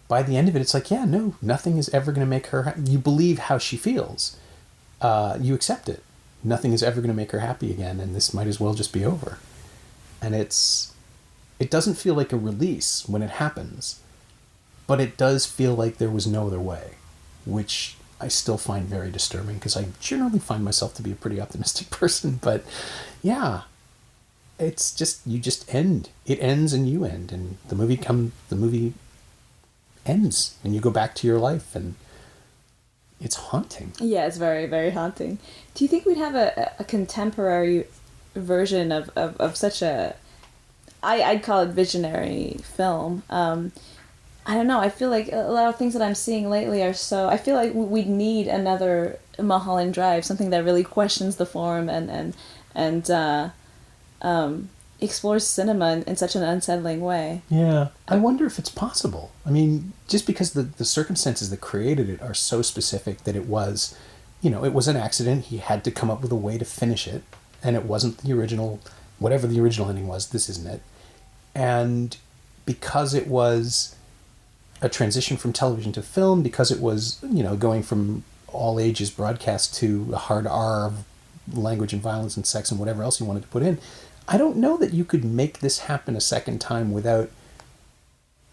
Speaker 3: by the end of it, it's like, yeah, no, nothing is ever going to make her you believe how she feels. You accept it. Nothing is ever going to make her happy again, and this might as well just be over. And it doesn't feel like a release when it happens, but it does feel like there was no other way, which I still find very disturbing, because I generally find myself to be a pretty optimistic person. But yeah, it's just, you just end. It ends and you end, and the movie ends, and you go back to your life, and it's haunting.
Speaker 2: Yeah, it's very, very haunting. Do you think we'd have a contemporary version of such a, I'd call it visionary film? I don't know. I feel like a lot of things that I'm seeing lately are so... I feel like we'd need another Mulholland Drive, something that really questions the form and explores cinema in such an unsettling way.
Speaker 3: Yeah. I wonder if it's possible. I mean, just because the circumstances that created it are so specific that it was, it was an accident. He had to come up with a way to finish it, and it wasn't the original... Whatever the original ending was, this isn't it. And because it was a transition from television to film, because it was, going from all ages broadcast to a hard R of language and violence and sex and whatever else you wanted to put in, I don't know that you could make this happen a second time without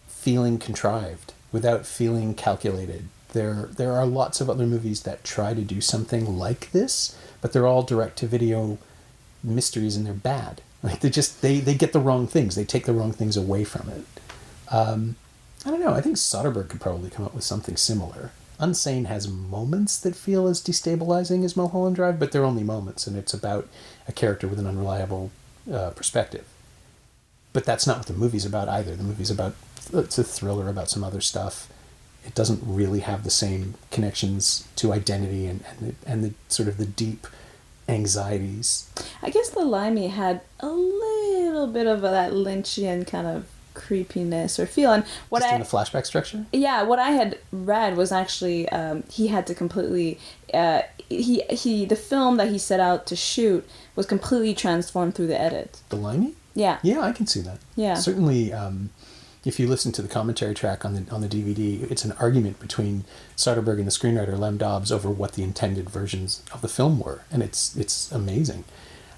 Speaker 3: feeling contrived, without feeling calculated. There are lots of other movies that try to do something like this, but they're all direct-to-video mysteries, and they're bad. Like they get the wrong things. They take the wrong things away from it. I don't know. I think Soderbergh could probably come up with something similar. Unsane has moments that feel as destabilizing as Mulholland Drive, but they're only moments, and it's about a character with an unreliable perspective. But that's not what the movie's about either. The movie's it's a thriller about some other stuff. It doesn't really have the same connections to identity and the sort of the deep anxieties.
Speaker 2: I guess The Limey had a little bit of that Lynchian kind of creepiness or feel. And
Speaker 3: in the flashback structure?
Speaker 2: Yeah, what I had read was actually he had to completely the film that he set out to shoot was completely transformed through the edit.
Speaker 3: The Limey?
Speaker 2: Yeah.
Speaker 3: Yeah, I can see that.
Speaker 2: Yeah.
Speaker 3: Certainly, if you listen to the commentary track on the DVD, it's an argument between Soderbergh and the screenwriter Lem Dobbs over what the intended versions of the film were, and it's amazing.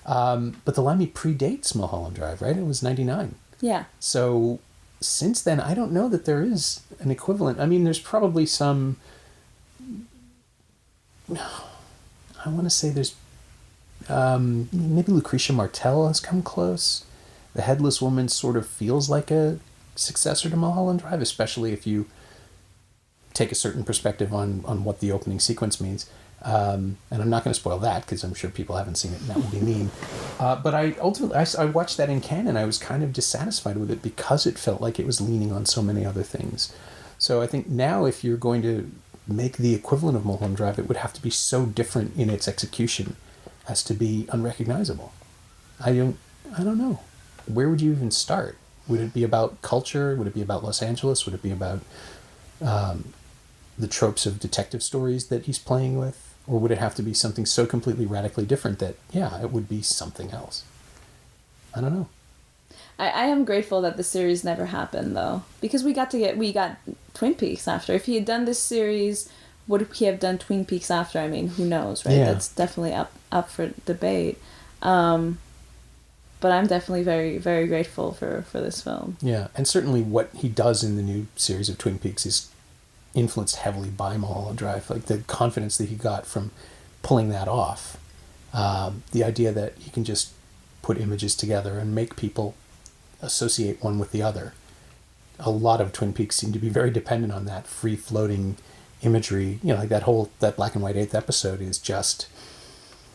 Speaker 3: But The Limey predates Mulholland Drive, right? It was 1999.
Speaker 2: Yeah.
Speaker 3: So since then, I don't know that there is an equivalent. I mean, there's probably some... I want to say there's... maybe Lucretia Martel has come close. The Headless Woman sort of feels like a successor to Mulholland Drive, especially if you take a certain perspective on what the opening sequence means. And I'm not going to spoil that because I'm sure people haven't seen it and that would be mean. But I watched that in canon. I was kind of dissatisfied with it because it felt like it was leaning on so many other things. So I think now if you're going to make the equivalent of Mulholland Drive, it would have to be so different in its execution as to be unrecognizable. I don't know. Where would you even start? Would it be about culture? Would it be about Los Angeles? Would it be about the tropes of detective stories that he's playing with? Or would it have to be something so completely radically different that, yeah, it would be something else? I don't know.
Speaker 2: I am grateful that the series never happened, though, because we got Twin Peaks after. If he had done this series, would he have done Twin Peaks after? I mean, who knows, right?
Speaker 3: Yeah.
Speaker 2: That's definitely up for debate. But I'm definitely very, very grateful for this film.
Speaker 3: Yeah, and certainly what he does in the new series of Twin Peaks is influenced heavily by Mulholland Drive. Like the confidence that he got from pulling that off. The idea that he can just put images together and make people associate one with the other. A lot of Twin Peaks seem to be very dependent on that free-floating imagery. You know, like that black and white 8th episode is just...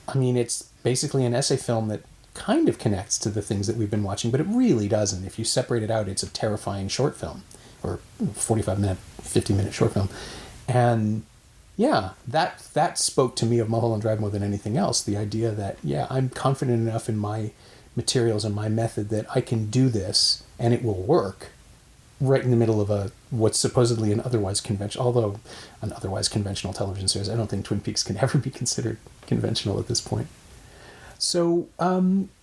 Speaker 3: I mean, it's basically an essay film that kind of connects to the things that we've been watching, but it really doesn't. If you separate it out, it's a terrifying short film, or 45-minute, 50-minute short film. And yeah, that spoke to me of Mulholland Drive more than anything else. The idea that, yeah, I'm confident enough in my materials and my method that I can do this and it will work right in the middle of what's supposedly an otherwise conventional television series. I don't think Twin Peaks can ever be considered conventional at this point. So,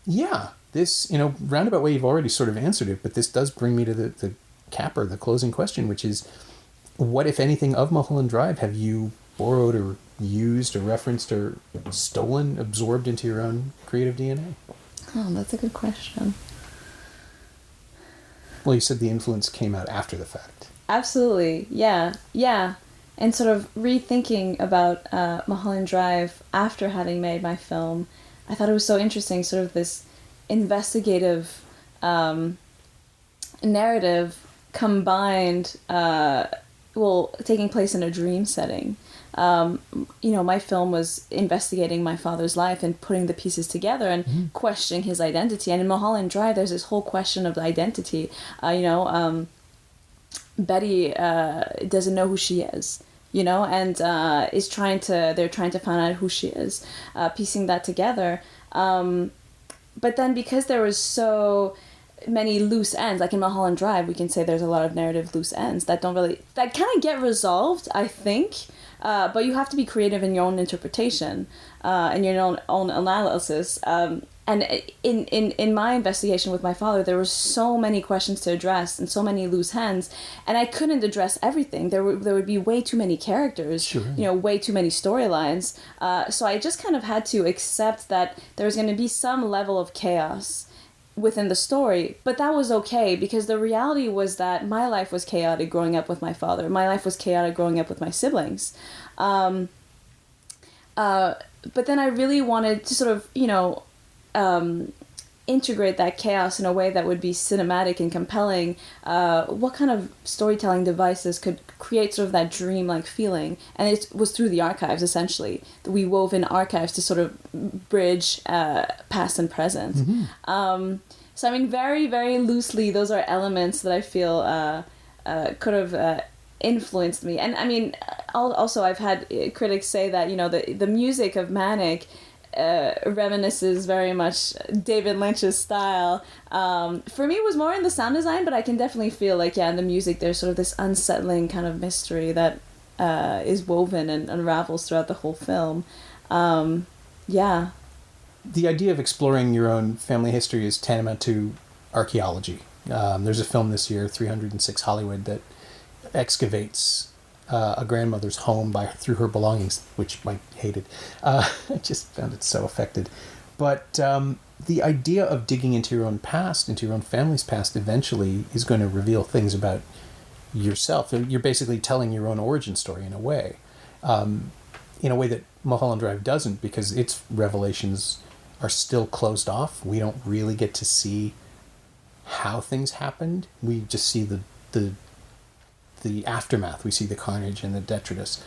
Speaker 3: yeah, this, roundabout way you've already sort of answered it, but this does bring me to the capper, the closing question, which is, what, if anything, of Mulholland Drive have you borrowed or used or referenced or stolen, absorbed into your own creative DNA?
Speaker 2: Oh, that's a good question.
Speaker 3: Well, you said the influence came out after the fact.
Speaker 2: Absolutely, yeah. And sort of rethinking about Mulholland Drive after having made my film, I thought it was so interesting, sort of this investigative narrative combined, taking place in a dream setting. My film was investigating my father's life and putting the pieces together and questioning his identity. And in Mulholland Drive, there's this whole question of identity. Betty doesn't know who she is, and they're trying to find out who she is, piecing that together. But then because there was so many loose ends, like in Mulholland Drive, we can say there's a lot of narrative loose ends that kind of get resolved, I think. But you have to be creative in your own interpretation, and your own analysis. And in my investigation with my father, there were so many questions to address and so many loose ends, and I couldn't address everything. There would be way too many characters,
Speaker 3: sure.
Speaker 2: Way too many storylines. So I just kind of had to accept that there was going to be some level of chaos within the story, but that was okay, because the reality was that my life was chaotic growing up with my father. My life was chaotic growing up with my siblings. But then I really wanted to sort of, integrate that chaos in a way that would be cinematic and compelling. What kind of storytelling devices could create sort of that dream-like feeling? And it was through the archives, essentially. We wove in archives to sort of bridge past and present.
Speaker 3: Mm-hmm.
Speaker 2: So, I mean, very, very loosely, those are elements that I feel could have influenced me. And, I mean, also I've had critics say that, the music of Manic reminisces very much David Lynch's style. For me, it was more in the sound design, but I can definitely feel like, in the music, there's sort of this unsettling kind of mystery that is woven and unravels throughout the whole film. Yeah.
Speaker 3: The idea of exploring your own family history is tantamount to archaeology. There's a film this year, 306 Hollywood, that excavates a grandmother's home through her belongings, which Mike hated. I just found it so affected. But the idea of digging into your own past, into your own family's past, eventually is going to reveal things about yourself. You're basically telling your own origin story in a way that Mulholland Drive doesn't, because its revelations are still closed off. We don't really get to see how things happened. We just see the the aftermath. We see the carnage and the detritus.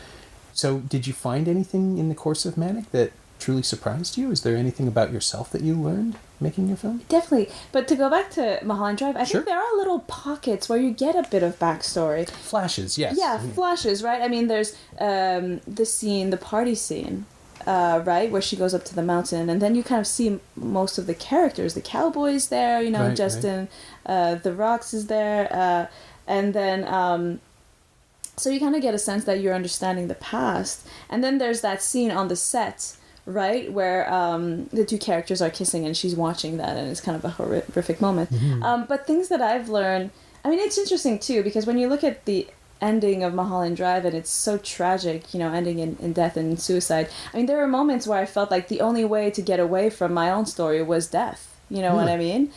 Speaker 3: So did you find anything in the course of Manic that truly surprised you? Is there anything about yourself that you learned making your film?
Speaker 2: Definitely. But to go back to Mulholland Drive, I
Speaker 3: Sure.
Speaker 2: think there are little pockets where you get a bit of backstory.
Speaker 3: Flashes, yes.
Speaker 2: Yeah, flashes, right? I mean, there's the party scene, right, where she goes up to the mountain, and then you kind of see most of the characters. The cowboy's there, you know,
Speaker 3: Right,
Speaker 2: Justin, The Rocks is there, and then... so you kind of get a sense that you're understanding the past. And then there's that scene on the set, right, where the two characters are kissing and she's watching that, and it's kind of a horrific moment.
Speaker 3: Mm-hmm.
Speaker 2: But things that I've learned, I mean, it's interesting too, because when you look at the ending of Mulholland Drive, and it's so tragic, you know, ending in death and suicide. I mean, there were moments where I felt like the only way to get away from my own story was death. You know what I mean?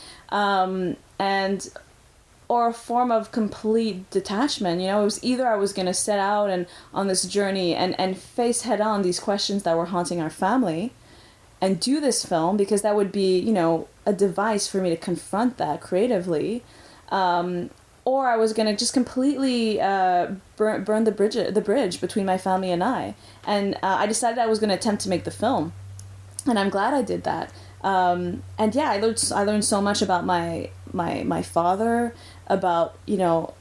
Speaker 2: Or a form of complete detachment. You know, it was either I was going to set out and on this journey and face head on these questions that were haunting our family and do this film, because that would be, you know, a device for me to confront that creatively. Or I was going to just completely burn the bridge between my family and I. And I decided I was going to attempt to make the film. And I'm glad I did that. And yeah, I learned so much about my father, about, you know,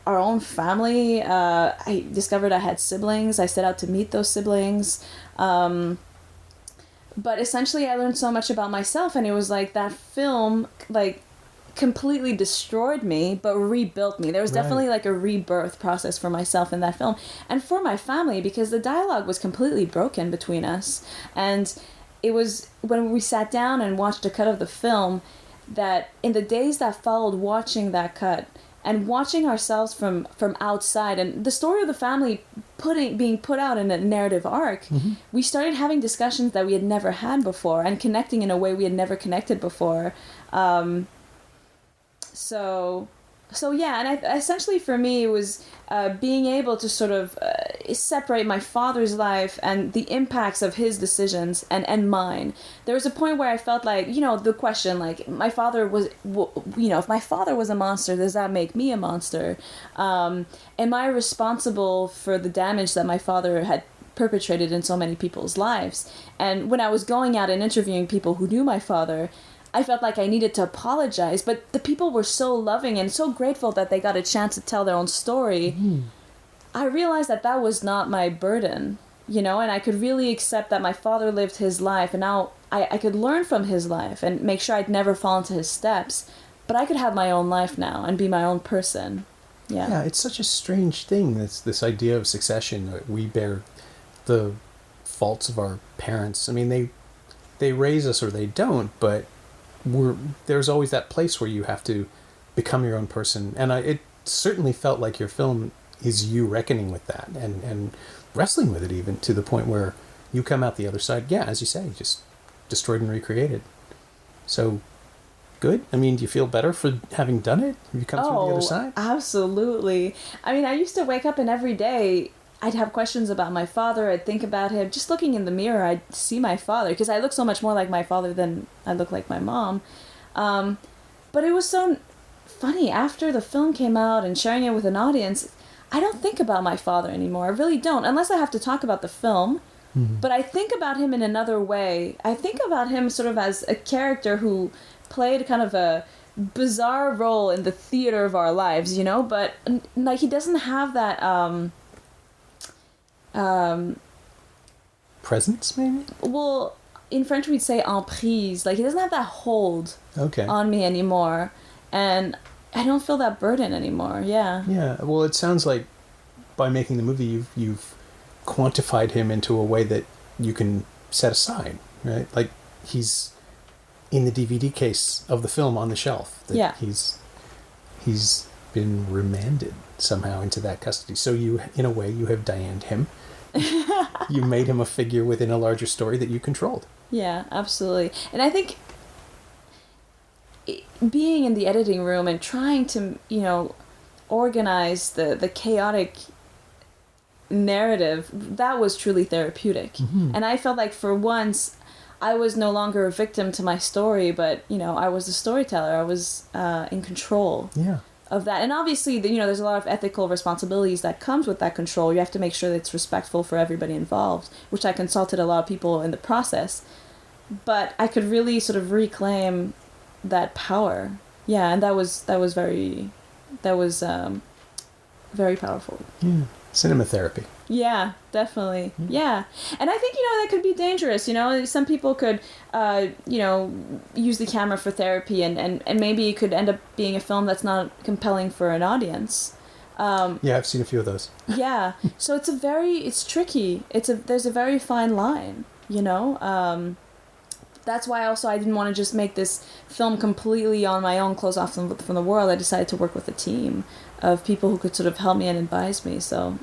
Speaker 2: our own family. I discovered I had siblings. I set out to meet those siblings. But essentially I learned so much about myself, and it was like that film, like, completely destroyed me but rebuilt me. There was definitely like a rebirth process for myself in that film, and for my family, because the dialogue was completely broken between us. And it was when we sat down and watched a cut of the film that in the days that followed watching that cut and watching ourselves from outside and the story of the family being put out in a narrative arc, we started having discussions that we had never had before and connecting in a way we had never connected before. So yeah, and essentially for me it was being able to sort of separate my father's life and the impacts of his decisions and mine. There was a point where I felt like, you know, the question, like, my father was, you know, if my father was a monster, does that make me a monster? Am I responsible for the damage that my father had perpetrated in so many people's lives? And when I was going out and interviewing people who knew my father, I felt like I needed to apologize, but the people were so loving and so grateful that they got a chance to tell their own story. I realized that that was not my burden, you know, and I could really accept that my father lived his life, and now I could learn from his life and make sure I'd never fall into his steps, but I could have my own life now and be my own person. Yeah,
Speaker 3: it's such a strange thing, this idea of succession, that we bear the faults of our parents. I mean, they raise us or they don't, but there's always that place where you have to become your own person. And it certainly felt like your film is you reckoning with that and wrestling with it, even to the point where you come out the other side, as you say, just destroyed and recreated. So good. I mean, do you feel better for having done it? Have you come through the other side?
Speaker 2: Absolutely. I mean, I used to wake up and every day I'd have questions about my father. I'd think about him. Just looking in the mirror, I'd see my father, because I look so much more like my father than I look like my mom. But it was so funny. After the film came out and sharing it with an audience, I don't think about my father anymore. I really don't, unless I have to talk about the film. But I think about him in another way. I think about him sort of as a character who played kind of a bizarre role in the theater of our lives, you know? But like, he doesn't have that...
Speaker 3: presence, maybe?
Speaker 2: Well, in French we'd say emprise. Like, he doesn't have that hold on me anymore, and I don't feel that burden anymore. Yeah,
Speaker 3: well, it sounds like by making the movie you've quantified him into a way that you can set aside, right? Like, he's in the DVD case of the film on the shelf. He's been remanded somehow into that custody. So you, in a way, you have Dianed him. You made him a figure within a larger story that you controlled.
Speaker 2: Yeah, absolutely. And I think being in the editing room and trying to, you know, organize the chaotic narrative, that was truly therapeutic. And I felt like for once I was no longer a victim to my story, but, you know, I was the storyteller. I was in control. that. And obviously, there's a lot of ethical responsibilities that comes with that control. You have to make sure that it's respectful for everybody involved, which I consulted a lot of people in the process. But I could really sort of reclaim that power. Yeah, and that was very powerful.
Speaker 3: Yeah, cinema therapy.
Speaker 2: Yeah, definitely. Yeah. And I think, that could be dangerous. Some people could, use the camera for therapy and maybe it could end up being a film that's not compelling for an audience.
Speaker 3: Yeah, I've seen a few of those.
Speaker 2: Yeah. So it's tricky. There's a very fine line, That's why also I didn't want to just make this film completely on my own, close off from the world. I decided to work with a team of people who could sort of help me and advise me. So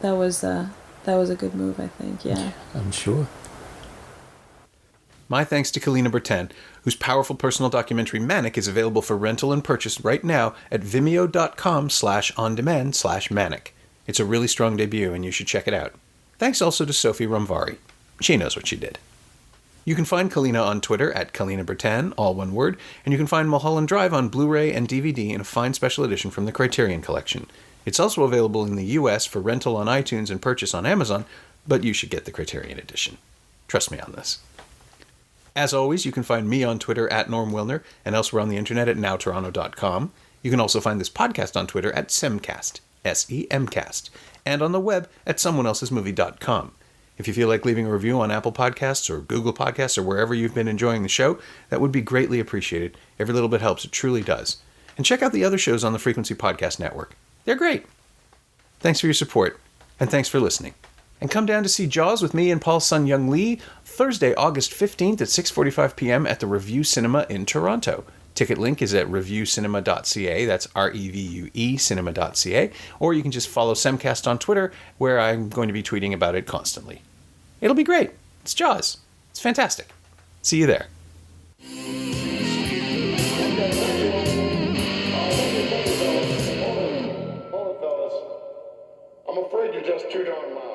Speaker 2: that was a good move, I think. Yeah.
Speaker 3: I'm sure.
Speaker 1: My thanks to Kalina Bertin, whose powerful personal documentary Manic is available for rental and purchase right now at vimeo.com/ondemand/manic. It's a really strong debut and you should check it out. Thanks also to Sophie Rumvari. She knows what she did. You can find Kalina on Twitter at Kalina Bertin, all one word, and you can find Mulholland Drive on Blu-ray and DVD in a fine special edition from the Criterion Collection. It's also available in the US for rental on iTunes and purchase on Amazon, but you should get the Criterion edition. Trust me on this. As always, you can find me on Twitter at Norm Wilner and elsewhere on the internet at nowtoronto.com. You can also find this podcast on Twitter at Semcast, S-E-M-Cast, and on the web at someoneelsesmovie.com. If you feel like leaving a review on Apple Podcasts or Google Podcasts or wherever you've been enjoying the show, that would be greatly appreciated. Every little bit helps, it truly does. And check out the other shows on the Frequency Podcast Network. They're great. Thanks for your support, and thanks for listening. And come down to see Jaws with me and Paul's son Young Lee Thursday, August 15th at 6:45 p.m. at the Revue Cinema in Toronto. Ticket link is at revuecinema.ca, that's R-E-V-U-E cinema.ca, or you can just follow Semcast on Twitter, where I'm going to be tweeting about it constantly. It'll be great. It's Jaws. It's fantastic. See you there.
Speaker 4: I'm afraid you're just too darn loud.